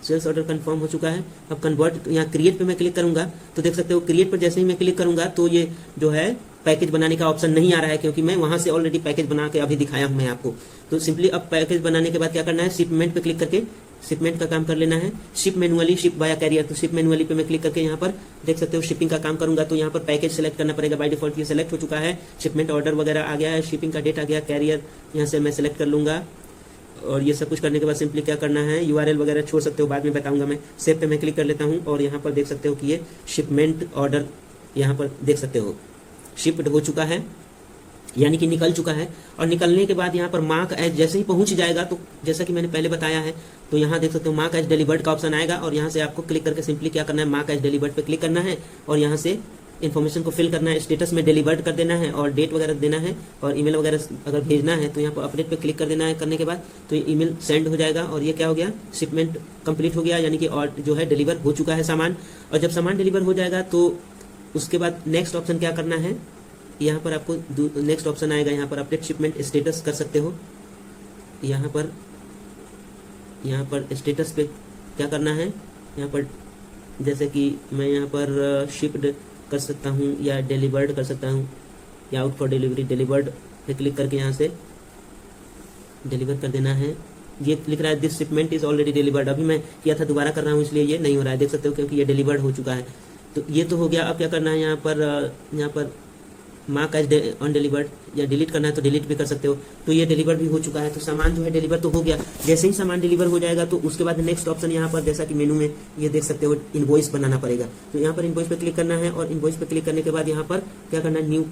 Speaker 2: सेल्स ऑर्डर कंफर्म हो चुका है। अब कन्वर्ट यहाँ क्रिएट पे मैं क्लिक करूंगा, तो देख सकते हो क्रिएट पर जैसे ही मैं क्लिक करूंगा तो ये जो है पैकेज बनाने का ऑप्शन नहीं आ रहा है, क्योंकि मैं वहां से ऑलरेडी पैकेज बना के अभी दिखाया हूं मैं आपको। तो सिंपली अब पैकेज बनाने के बाद क्या करना है, शिपमेंट पे क्लिक करके शिपमेंट का काम कर लेना है। शिप मैनुअली, शिप बाया कैरियर, तो शिप मैनुअली पे मैं क्लिक करके यहाँ पर देख सकते हो शिपिंग का काम करूंगा, तो यहाँ पर पैकेज सेलेक्ट करना पड़ेगा। बाय डिफॉल्ट ये सेलेक्ट हो चुका है, शिपमेंट ऑर्डर वगैरह आ गया है, शिपिंग का डेट आ गया, कैरियर यहाँ से मैं सेलेक्ट कर लूंगा। और ये सब कुछ करने के बाद सिंपली क्या करना है, यूआरएल वगैरह छोड़ सकते हो, बाद में बताऊंगा मैं। सेव पे मैं क्लिक कर लेता हूं और यहाँ पर देख सकते हो कि ये शिपमेंट ऑर्डर यहाँ पर देख सकते हो शिप्ड हो चुका है, यानी कि निकल चुका है। और निकलने के बाद यहाँ पर मार्क एज जैसे ही पहुंच जाएगा, तो जैसा कि मैंने पहले बताया है, तो यहाँ देख सकते हो मार्क एज डिलीवर्ड का ऑप्शन आएगा, और यहाँ से आपको क्लिक करके सिंपली क्या करना है, मार्क एज डिलीवर्ड पे क्लिक करना है और यहाँ से इन्फॉर्मेशन को फिल करना है, स्टेटस में डिलीवर्ड कर देना है और डेट वगैरह देना है, और ईमेल वगैरह अगर भेजना है तो यहाँ पर अपडेट पे क्लिक कर देना है। करने के बाद तो ये ईमेल सेंड हो जाएगा और ये क्या हो गया, शिपमेंट कंप्लीट हो गया, यानी कि और जो है डिलीवर हो चुका है सामान। और जब सामान डिलीवर हो जाएगा तो उसके बाद नेक्स्ट ऑप्शन क्या करना है, यहाँ पर आपको नेक्स्ट ऑप्शन आएगा, यहाँ पर अपडेट शिपमेंट स्टेटस कर सकते हो। यहाँ पर स्टेटस पे क्या करना है, यहाँ पर जैसे कि मैं यहाँ पर शिप्ड कर सकता हूँ या डिलीवर्ड कर सकता हूँ, या आउट फॉर डिलीवरी, डिलीवर्ड पे क्लिक करके यहाँ से डिलीवर कर देना है। ये लिख रहा है this shipment is already delivered, अभी मैं किया था दोबारा कर रहा हूँ इसलिए ये नहीं हो रहा है, देख सकते हो, क्योंकि ये डिलीवर्ड हो चुका है। तो ये तो हो गया। अब क्या करना है, यहाँ पर मार्क एज अनडिलीवर्ड, या डिलीट करना है तो डिलीट भी कर सकते हो। तो ये डिलीवर भी हो चुका है, तो सामान जो है डिलीवर तो हो गया। जैसे ही सामान डिलीवर हो जाएगा तो उसके बाद नेक्स्ट ऑप्शन यहाँ पर जैसा कि मेनू में ये देख सकते हो इनवॉइस बनाना पड़ेगा। तो यहाँ पर इनवॉइस पे क्लिक करना है और इनवॉइस पे क्लिक करने के बाद यहाँ पर क्या करना है, न्यू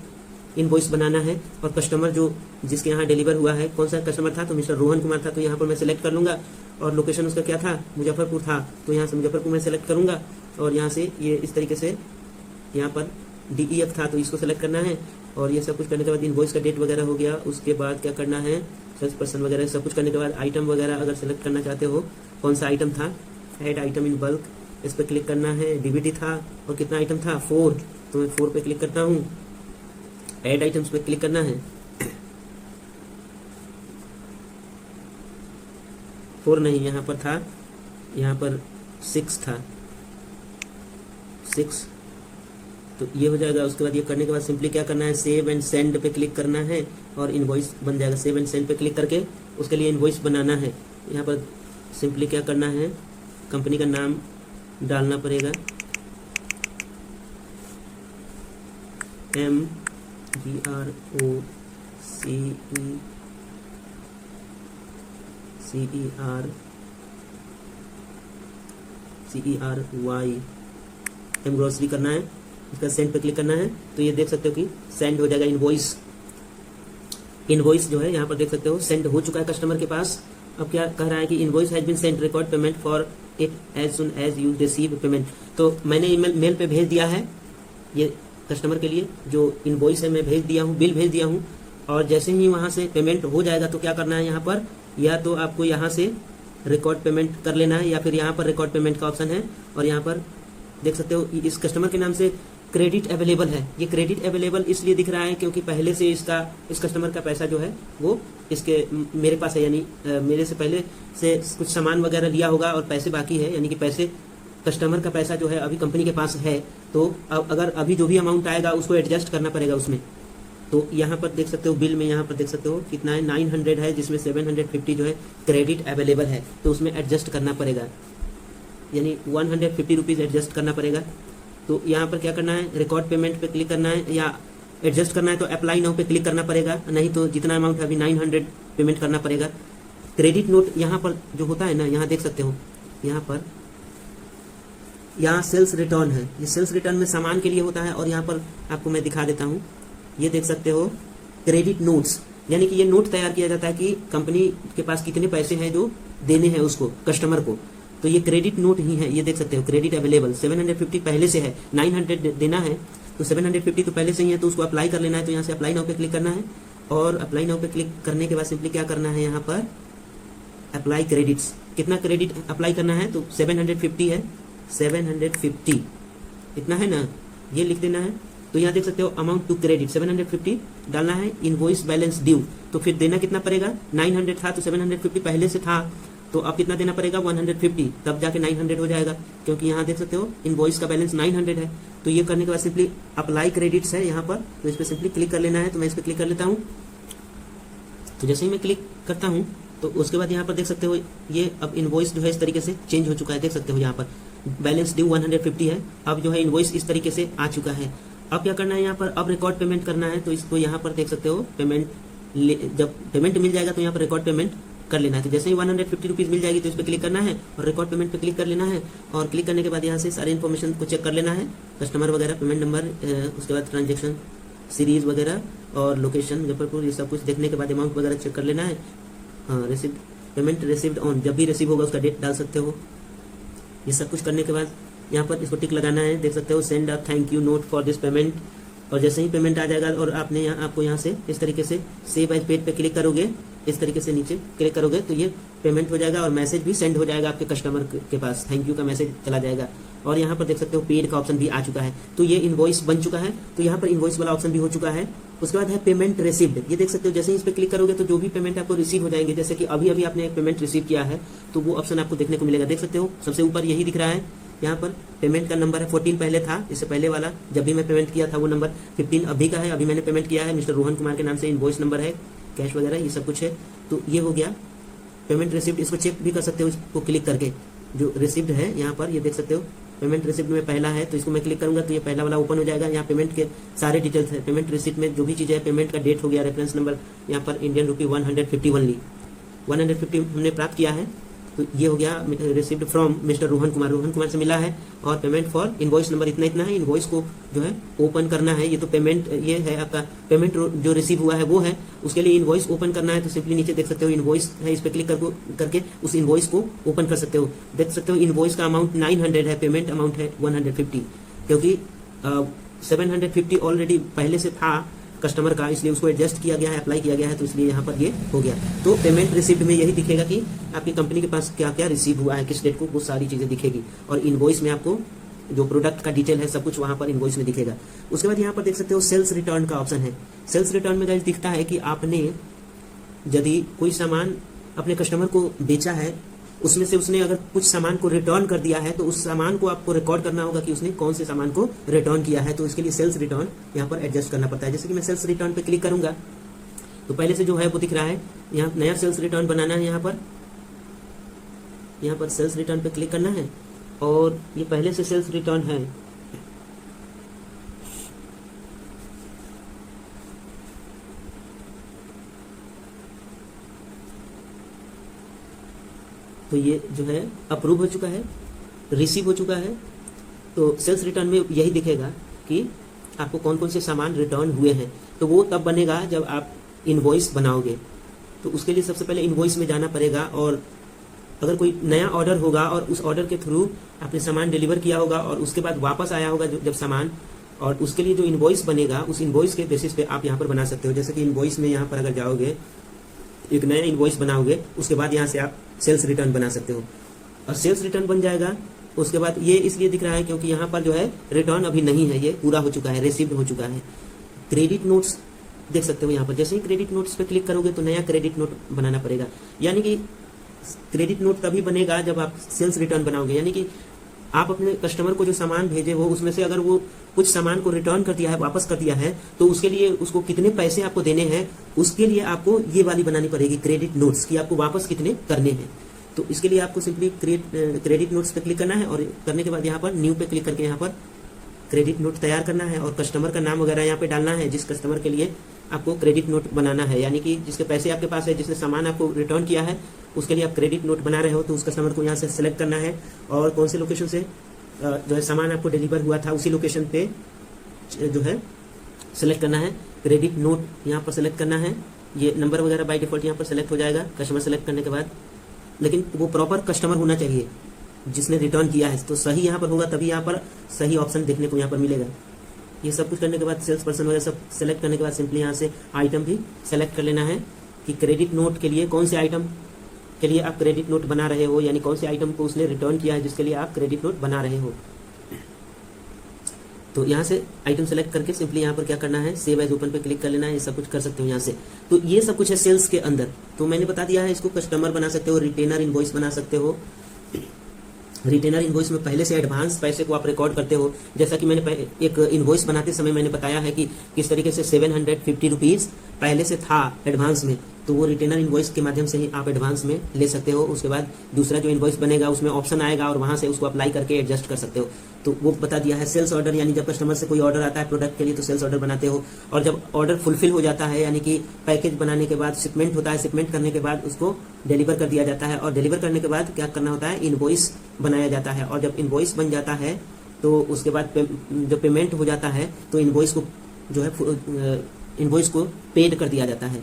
Speaker 2: इनवॉइस बनाना है। और कस्टमर जो जिसके यहाँ डिलीवर हुआ है, कौन सा कस्टमर था, तो मिस्टर रोहन कुमार था, तो यहाँ पर मैं सिलेक्ट कर लूंगा। और लोकेशन उसका क्या था, मुजफ्फरपुर था, तो यहाँ से मुजफ्फरपुर में सेलेक्ट करूंगा। और यहाँ से ये इस तरीके से यहाँ पर DEF था तो इसको सेलेक्ट करना है। और ये सब कुछ करने के बाद इनवॉइस का डेट वगैरह हो गया। उसके बाद क्या करना है, सेल्स पर्सन वगैरह सब कुछ करने के बाद आइटम वगैरह अगर सेलेक्ट करना चाहते हो, कौन सा आइटम था, ऐड आइटम इन बल्क, इस पर क्लिक करना है। DBT था और कितना आइटम था, 4, तो मैं 4 पे क्लिक करता हूँ। ऐड आइटम्स पे क्लिक करना है, 4 नहीं, यहाँ पर था, यहाँ पर 6 था, 6, तो ये हो जाएगा। उसके बाद ये करने के बाद सिंपली क्या करना है, सेव एंड सेंड पे क्लिक करना है और इनवॉइस बन जाएगा। सेव एंड सेंड पे क्लिक करके उसके लिए इनवॉइस बनाना है। यहाँ पर सिंपली क्या करना है, कंपनी का नाम डालना पड़ेगा, MGROCERY ग्रोसरी करना है। इसका सेंड पे क्लिक करना है, तो ये देख सकते हो कि सेंड हो जाएगा इनवॉइस जो है यहाँ पर देख सकते हो सेंड हो चुका है कस्टमर के पास। अब क्या कह रहा है कि invoice has been send, record payment for it as soon as you receive payment. तो मैंने ईमेल मेल पे भेज दिया है ये कस्टमर के लिए, जो इनवॉइस है मैं भेज दिया हूँ, बिल भेज दिया हूँ। और जैसे ही वहां से पेमेंट हो जाएगा तो क्या करना है, यहाँ पर या तो आपको यहाँ से रिकॉर्ड पेमेंट कर लेना है, या फिर यहाँ पर रिकॉर्ड पेमेंट का ऑप्शन है। और यहाँ पर देख सकते हो इस कस्टमर के नाम से क्रेडिट अवेलेबल है। ये क्रेडिट अवेलेबल इसलिए दिख रहा है क्योंकि पहले से इस कस्टमर का पैसा जो है वो इसके मेरे पास है, यानी मेरे से पहले से कुछ सामान वगैरह लिया होगा और पैसे बाकी है, यानी कि पैसे कस्टमर का पैसा जो है अभी कंपनी के पास है। तो अगर अभी जो भी अमाउंट आएगा उसको एडजस्ट करना पड़ेगा उसमें। तो यहाँ पर देख सकते हो बिल में यहाँ पर देख सकते हो कितना है, 900 है, जिसमें 750 जो है क्रेडिट अवेलेबल है, तो उसमें एडजस्ट करना पड़ेगा, यानी 150 रुपीज़ एडजस्ट करना पड़ेगा। तो यहाँ पर क्या करना है, रिकॉर्ड पेमेंट पे क्लिक करना है, या एडजस्ट करना है तो अप्लाई नाउ पे क्लिक करना पड़ेगा, नहीं तो जितना अमाउंट है अभी 900 पेमेंट करना पड़ेगा। क्रेडिट नोट यहाँ पर जो होता है ना, यहाँ देख सकते हो, यहाँ सेल्स रिटर्न है, ये सेल्स रिटर्न में सामान के लिए होता है। और यहाँ पर आपको मैं दिखा देता हूँ, ये देख सकते हो क्रेडिट नोट्स, यानी कि ये नोट तैयार किया जाता है कि कंपनी के पास कितने पैसे हैं जो देने हैं उसको, कस्टमर को। तो ये क्रेडिट नोट ही है, ये देख सकते हो क्रेडिट अवेलेबल। 750 पहले से है, 900 देना है, तो 750 तो पहले से ही है, तो उसको अप्लाई कर लेना है। तो यहाँ से अप्लाई नाउ पे क्लिक करना है, और अप्लाई नाउ पे क्लिक करने के बाद सिंपली क्या करना है, यहाँ पर अप्लाई क्रेडिट्स, कितना क्रेडिट अप्लाई करना है, तो 750 है, 750 इतना है ना, ये लिख देना है। तो यहाँ देख सकते हो अमाउंट टू क्रेडिट 750 डालना है, इनवॉइस बैलेंस ड्यू, तो फिर देना कितना पड़ेगा, 900 था तो 750 पहले से था, तो अब कितना देना पड़ेगा 150, तब जाके 900 हो जाएगा, क्योंकि यहाँ देख सकते हो इनवॉइस का बैलेंस 900 है। तो ये करने के बाद सिंपली अप्लाई क्रेडिट्स है यहाँ पर, तो इस पर सिंपली क्लिक कर लेना है। तो मैं इस पर क्लिक कर लेता हूँ। तो जैसे ही मैं क्लिक करता हूँ तो उसके बाद यहाँ पर देख सकते हो ये अब इनवॉइस जो है इस तरीके से चेंज हो चुका है, देख सकते हो यहाँ पर बैलेंस ड्यू 150 है, अब जो है इनवॉइस इस तरीके से आ चुका है। अब क्या करना है यहाँ पर, अब रिकॉर्ड पेमेंट करना है। तो इसको यहाँ पर देख सकते हो पेमेंट, जब पेमेंट मिल जाएगा तो यहाँ पर रिकॉर्ड पेमेंट कर लेना है। तो जैसे ही 150 रुपीज़ मिल जाएगी तो इस पर क्लिक करना है और रिकॉर्ड पेमेंट पे क्लिक कर लेना है। और क्लिक करने के बाद यहाँ से सारी इन्फॉर्मेशन को चेक कर लेना है, कस्टमर वगैरह, पेमेंट नंबर, उसके बाद ट्रांजेक्शन सीरीज वगैरह और लोकेशन मुजफ्फरपुर, ये सब कुछ देखने के बाद अमाउंट वगैरह चेक कर लेना है। हाँ, रिसिप्ट, पेमेंट रिसीव्ड ऑन, जब भी रिसीव होगा उसका डेट डाल सकते हो। ये सब कुछ करने के बाद यहाँ पर इसको टिक लगाना है, देख सकते हो send a thank you note for this payment. और जैसे ही पेमेंट आ जाएगा और आपको यहाँ से इस तरीके से सेव एज पेड पे क्लिक करोगे, इस तरीके से नीचे क्लिक करोगे तो ये पेमेंट हो जाएगा और मैसेज भी सेंड हो जाएगा आपके कस्टमर के पास, थैंक यू का मैसेज चला जाएगा। और यहाँ पर देख सकते हो पेड का ऑप्शन भी आ चुका है, तो ये इनवॉइस बन चुका है। तो यहाँ पर इनवॉइस वाला ऑप्शन भी हो चुका है। उसके बाद है पेमेंट रिसीव्ड, ये देख सकते हो जैसे ही इस पर क्लिक करोगे तो जो भी पेमेंट आपको रिसीव हो जाएंगे, जैसे कि अभी अभी आपने एक पेमेंट रिसीव किया है तो वो ऑप्शन आपको देखने को मिलेगा, देख सकते हो सबसे ऊपर यही दिख रहा है। यहाँ पर पेमेंट का नंबर है 14 पहले था, इससे पहले वाला जब भी मैं पेमेंट किया था वो नंबर 15 अभी का है, अभी मैंने पेमेंट किया है मिस्टर रोहन कुमार के नाम से, इनवॉइस नंबर है, कैश वगैरह ये सब कुछ है। तो ये हो गया पेमेंट रिसिप्ट, इसको चेक भी कर सकते हो इसको क्लिक करके, जो रिसिप्ट है यहाँ पर ये देख सकते हो पेमेंट रिसिप्ट में पहला है, तो इसको मैं क्लिक करूंगा तो ये पहला वाला ओपन हो जाएगा। यहाँ पेमेंट के सारे डिटेल्स है, पेमेंट रिसिप्ट में जो भी चीज़ है, पेमेंट का डेट हो गया, रेफरेंस नंबर यहाँ पर इंडियन रुपी 150 ओनली, 150 हमने प्राप्त किया है। तो ये हो गया receipt from mister Rohan Kumar से मिला है। और पेमेंट फॉर इनवॉइस नंबर इतना है, इनवॉइस को जो है ओपन करना है। ये तो पेमेंट, ये है आपका पेमेंट जो रिसीव हुआ है वो है, उसके लिए इनवॉइस ओपन करना है। तो सिंपली नीचे देख सकते हो इनवॉइस है, इस पर क्लिक करके उस इनवॉइस को ओपन कर सकते हो। देख सकते हो इनवॉइस का अमाउंट 900 है, पेमेंट अमाउंट है 150, क्योंकि 750 ऑलरेडी पहले से था कस्टमर का, इसलिए उसको एडजस्ट किया गया है, अप्लाई किया गया है, तो इसलिए यहाँ पर ये हो गया। तो पेमेंट रिसिप्ट में यही दिखेगा कि आपकी कंपनी के पास क्या क्या रिसीव हुआ है, किस डेट को, वो सारी चीज़ें दिखेगी। और इनवॉइस में आपको जो प्रोडक्ट का डिटेल है सब कुछ वहाँ पर इनवॉइस में दिखेगा। उसके बाद यहाँ पर देख सकते हो सेल्स रिटर्न का ऑप्शन है। सेल्स रिटर्न में गाइस दिखता है कि आपने यदि कोई सामान अपने कस्टमर को बेचा है, उसमें से उसने अगर कुछ सामान को रिटर्न कर दिया है तो उस सामान को आपको रिकॉर्ड करना होगा कि उसने कौन से सामान को रिटर्न किया है। तो इसके लिए सेल्स रिटर्न यहाँ पर एडजस्ट करना पड़ता है। जैसे कि मैं सेल्स रिटर्न पे क्लिक करूंगा तो पहले से जो है वो दिख रहा है, यहाँ नया सेल्स रिटर्न बनाना है। यहाँ पर सेल्स रिटर्न पे क्लिक करना है और ये पहले से सेल्स रिटर्न है। तो ये जो है अप्रूव हो चुका है, रिसीव हो चुका है। तो सेल्स रिटर्न में यही दिखेगा कि आपको कौन कौन से सामान रिटर्न हुए हैं। तो वो तब बनेगा जब आप इनवॉइस बनाओगे। तो उसके लिए सबसे पहले इनवॉइस में जाना पड़ेगा, और अगर कोई नया ऑर्डर होगा और उस ऑर्डर के थ्रू आपने सामान डिलीवर किया होगा और उसके बाद वापस आया होगा जब सामान, और उसके लिए जो इनवॉइस बनेगा उस इनवॉइस के बेसिस पे आप यहाँ पर बना सकते हो। जैसे कि इनवॉइस में यहाँ पर अगर जाओगे, एक नया इनवॉइस बनाओगे, उसके बाद यहाँ से आप सेल्स रिटर्न बना सकते हो और सेल्स रिटर्न बन जाएगा। उसके बाद ये इसलिए दिख रहा है क्योंकि यहाँ पर जो है रिटर्न अभी नहीं है, ये पूरा हो चुका है, रिसीव्ड हो चुका है। क्रेडिट नोट्स देख सकते हो यहाँ पर, जैसे ही क्रेडिट नोट्स पे क्लिक करोगे तो नया क्रेडिट नोट बनाना पड़ेगा। यानी कि क्रेडिट नोट तभी बनेगा जब आप सेल्स रिटर्न बनाओगे, यानी कि आप अपने कस्टमर को जो सामान भेजे हो उसमें से अगर वो कुछ सामान को रिटर्न कर दिया है, वापस कर दिया है, तो उसके लिए उसको कितने पैसे आपको देने हैं, उसके लिए आपको ये वाली बनानी पड़ेगी क्रेडिट नोट्स की, आपको वापस कितने करने हैं। तो इसके लिए आपको सिंपली क्रेडिट नोट्स पे क्लिक करना है और करने के बाद यहाँ पर न्यू पे क्लिक करके यहाँ पर क्रेडिट नोट तैयार करना है और कस्टमर का नाम वगैरह यहाँ पे डालना है, जिस कस्टमर के लिए आपको क्रेडिट नोट बनाना है, यानी कि जिसके पैसे आपके पास है, जिसने सामान आपको रिटर्न किया है, उसके लिए आप क्रेडिट नोट बना रहे हो। तो उस कस्टमर को यहाँ से सिलेक्ट करना है और कौन से लोकेशन से जो है सामान आपको डिलीवर हुआ था उसी लोकेशन पे जो है सिलेक्ट करना है, क्रेडिट नोट यहाँ पर सिलेक्ट करना है ये नंबर वगैरह बाय डिफॉल्ट यहाँ पर सेलेक्ट हो जाएगा कस्टमर सेलेक्ट करने के बाद, लेकिन वो प्रॉपर कस्टमर होना चाहिए जिसने रिटर्न किया है, तो सही यहाँ पर होगा तभी यहाँ पर सही ऑप्शन देखने को यहाँ पर मिलेगा। ये सब कुछ करने के बाद सेल्स पर्सन वगैरह सब सेलेक्ट करने के बाद सिंपली यहाँ से आइटम भी सेलेक्ट कर लेना है कि क्रेडिट नोट के लिए कौन से आइटम के लिए आप क्रेडिट नोट बना रहे हो, यानी कौन से आइटम को उसने रिटर्न किया है जिसके लिए आप क्रेडिट नोट बना रहे हो। तो यहाँ से आइटम सेलेक्ट करके सिंपली यहाँ पर क्या करना है, सेव एज ओपन पे क्लिक कर लेना है। ये सब कुछ कर सकते हो यहाँ से। तो ये सब कुछ है सेल्स के अंदर। तो मैंने बता दिया है, इसको कस्टमर बना सकते हो, रिटेनर इनवॉइस बना सकते हो। रिटेनर इनवॉइस में पहले से एडवांस पैसे को आप रिकॉर्ड करते हो, जैसा कि मैंने एक इनवॉइस बनाते समय मैंने बताया है कि किस तरीके से 750 रुपीज पहले से था एडवांस में, तो वो रिटेनर इनवॉइस के माध्यम से ही आप एडवांस में ले सकते हो। उसके बाद दूसरा जो इनवॉइस बनेगा उसमें ऑप्शन आएगा और वहां से उसको अप्लाई करके एडजस्ट कर सकते हो। तो वो बता दिया है। सेल्स ऑर्डर, यानी जब कस्टमर से कोई ऑर्डर आता है प्रोडक्ट के लिए तो सेल्स ऑर्डर बनाते हो, और जब ऑर्डर फुलफिल हो जाता है यानी कि पैकेज बनाने के बाद शिपमेंट होता है, शिपमेंट करने के बाद उसको डिलीवर कर दिया जाता है, और डिलीवर करने के बाद क्या करना होता है, इनवॉइस बनाया जाता है। और जब इनवॉइस बन जाता है तो उसके बाद जब पेमेंट हो जाता है तो इनवॉइस को जो है इनवॉइस को पेड कर दिया जाता है।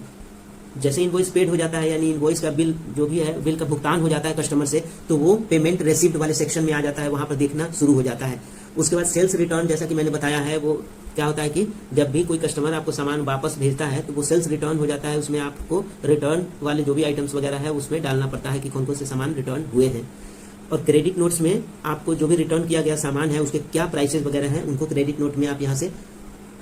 Speaker 2: जैसे इनवॉइस पेड हो जाता है यानी इनवॉइस का बिल जो भी है, बिल का भुगतान हो जाता है कस्टमर से, तो वो पेमेंट रिसीव्ड वाले सेक्शन में आ जाता है, वहां पर देखना शुरू हो जाता है। उसके बाद सेल्स रिटर्न, जैसा कि मैंने बताया है, वो क्या होता है कि जब भी कोई कस्टमर आपको सामान वापस भेजता है तो वो सेल्स रिटर्न हो जाता है। उसमें आपको रिटर्न वाले जो भी आइटम्स वगैरह है उसमें डालना पड़ता है कि कौन कौन से सामान रिटर्न हुए हैं। और क्रेडिट नोट्स में आपको जो भी रिटर्न किया गया सामान है उसके क्या प्राइसेस वगैरह हैं उनको क्रेडिट नोट में आप यहाँ से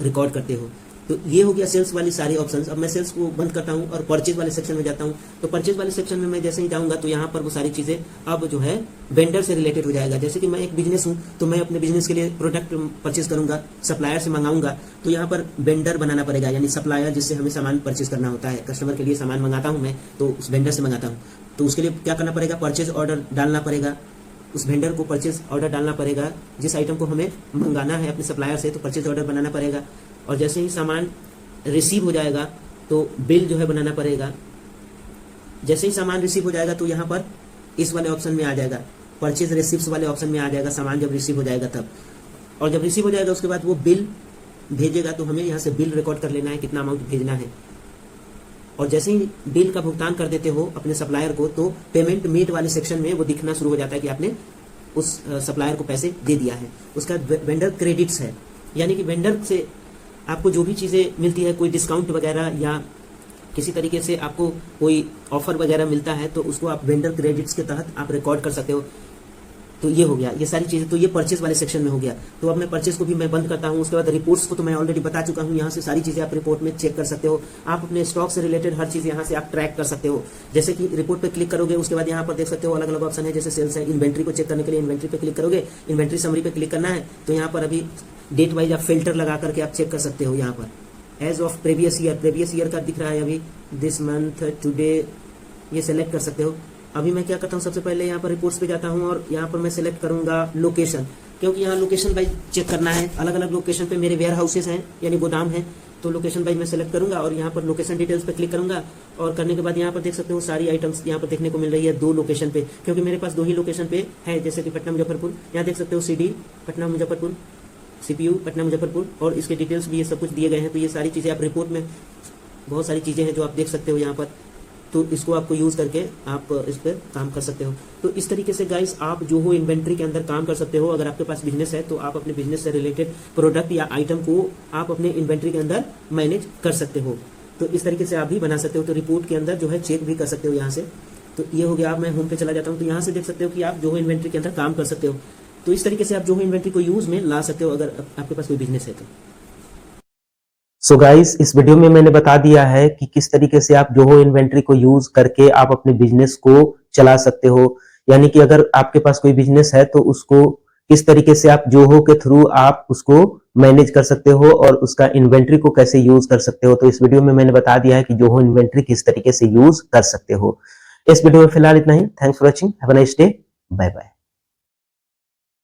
Speaker 2: रिकॉर्ड करते हो। तो ये हो गया सेल्स वाली सारी ऑप्शंस। अब मैं सेल्स को बंद करता हूँ और परचेज वाले सेक्शन में जाता हूँ। तो परचेज वाले सेक्शन में मैं जैसे ही जाऊंगा तो यहाँ पर वो सारी चीजें अब जो है वेंडर से रिलेटेड हो जाएगा। जैसे कि मैं एक बिजनेस हूँ तो मैं अपने बिजनेस के लिए प्रोडक्ट परचेज करूंगा, सप्लायर से मंगाऊंगा, तो यहाँ पर वेंडर बनाना पड़ेगा, यानी सप्लायर जिससे हमें सामान परचेज करना होता है। कस्टमर के लिए सामान मंगाता हूँ मैं तो उस वेंडर से मंगाता हूँ, तो उसके लिए क्या करना पड़ेगा, परचेज ऑर्डर डालना पड़ेगा। उस वेंडर को परचेज ऑर्डर डालना पड़ेगा, जिस आइटम को हमें मंगाना है अपने सप्लायर से, तो परचेज ऑर्डर बनाना पड़ेगा। और जैसे ही सामान रिसीव हो जाएगा तो बिल जो है बनाना पड़ेगा। जैसे ही सामान रिसीव हो जाएगा तो यहाँ पर इस वाले ऑप्शन में आ जाएगा, परचेज रिसीव्स वाले ऑप्शन में आ जाएगा, सामान जब रिसीव हो जाएगा तब। और जब रिसीव हो जाएगा उसके बाद वो बिल भेजेगा, तो हमें यहाँ से बिल रिकॉर्ड कर लेना है कितना अमाउंट भेजना है। और जैसे ही बिल का भुगतान कर देते हो अपने सप्लायर को, तो पेमेंट मेड वाले सेक्शन में वो दिखना शुरू हो जाता है कि आपने उस सप्लायर को पैसे दे दिया है। उसका वेंडर क्रेडिट्स है, यानी कि वेंडर से आपको जो भी चीजें मिलती है, कोई डिस्काउंट वगैरह या किसी तरीके से आपको कोई ऑफर वगैरह मिलता है, तो उसको आप वेंडर क्रेडिट्स के तहत आप रिकॉर्ड कर सकते हो। तो ये हो गया, ये सारी चीजें। तो ये परचेज वाले सेक्शन में हो गया। तो अब मैं परचेज को भी मैं बंद करता हूँ। उसके बाद रिपोर्ट्स को तो मैं ऑलरेडी बता चुका हूँ, यहाँ से सारी चीजें आप रिपोर्ट में चेक कर सकते हो। आप अपने स्टॉक से रिलेटेड हर चीज यहाँ से आप ट्रैक कर सकते हो। जैसे कि रिपोर्ट पे क्लिक करोगे, उसके बाद यहाँ पर देख सकते हो अलग अलग ऑप्शन है, जैसे सेल्स है। इन्वेंट्री को चेक करने के लिए इन्वेंट्री पे क्लिक करोगे, इन्वेंट्री समरी पे क्लिक करना है, तो यहाँ पर अभी डेट वाइज आप फिल्टर लगा करके आप चेक कर सकते हो। यहाँ पर एज ऑफ प्रीवियस ईयर का दिख रहा है अभी, दिस मंथ, टुडे, ये सेलेक्ट कर सकते हो। अभी मैं क्या करता हूँ, सबसे पहले यहाँ पर रिपोर्ट्स पे जाता हूँ और यहाँ पर मैं सेलेक्ट करूंगा लोकेशन, क्योंकि यहाँ लोकेशन वाइज चेक करना है। अलग अलग लोकेशन पे मेरे वेयर हाउसेस हैं, यानी गोदाम है, तो लोकेशन वाइज मैं सेलेक्ट करूंगा और यहाँ पर लोकेशन डिटेल्स पे क्लिक करूंगा। और करने के बाद यहाँ पर देख सकते हो सारी आइटम्स यहाँ पर देखने को मिल रही है 2 लोकेशन पे, क्योंकि मेरे पास 2 ही लोकेशन पे है, जैसे कि पटना मुजफ्फरपुर। यहाँ देख सकते हो CD पटना मुजफ्फरपुर, CPU पटना मुजफ्फरपुर, और इसके डिटेल्स भी ये सब कुछ दिए गए हैं। तो ये सारी चीजें आप रिपोर्ट में बहुत सारी चीजें हैं जो आप देख सकते हो यहाँ पर। तो इसको आपको यूज करके आप इस पर काम कर सकते हो। तो इस तरीके से गाइस आप जो हो इन्वेंट्री के अंदर काम कर सकते हो। अगर आपके पास बिजनेस है तो आप अपने बिजनेस से रिलेटेड प्रोडक्ट या आइटम को आप अपने इन्वेंट्री के अंदर मैनेज कर सकते हो। तो इस तरीके से आप भी बना सकते हो। तो रिपोर्ट के अंदर जो है चेक भी कर सकते हो यहाँ से। तो ये हो गया। अब मैं होम पे चला जाता हूँ, तो यहाँ से देख सकते हो कि आप जो हो इन्वेंट्री के अंदर काम कर सकते हो। तो इस तरीके से आप जो हो इन्वेंट्री को यूज में ला सकते हो अगर आपके पास कोई बिजनेस है तो।
Speaker 1: सो गाइस, इस वीडियो में मैंने बता दिया है कि किस तरीके से आप जोहो इन्वेंट्री को यूज करके आप अपने बिजनेस को चला सकते हो। यानी कि अगर आपके पास कोई बिजनेस है तो उसको किस तरीके से आप जोहो के थ्रू आप उसको मैनेज कर सकते हो और उसका इन्वेंट्री को कैसे यूज कर सकते हो। तो इस वीडियो में मैंने बता दिया है कि जोहो इन्वेंट्री किस तरीके से यूज कर सकते हो। इस वीडियो में फिलहाल इतना ही। Thanks for watching, have a nice day, bye bye.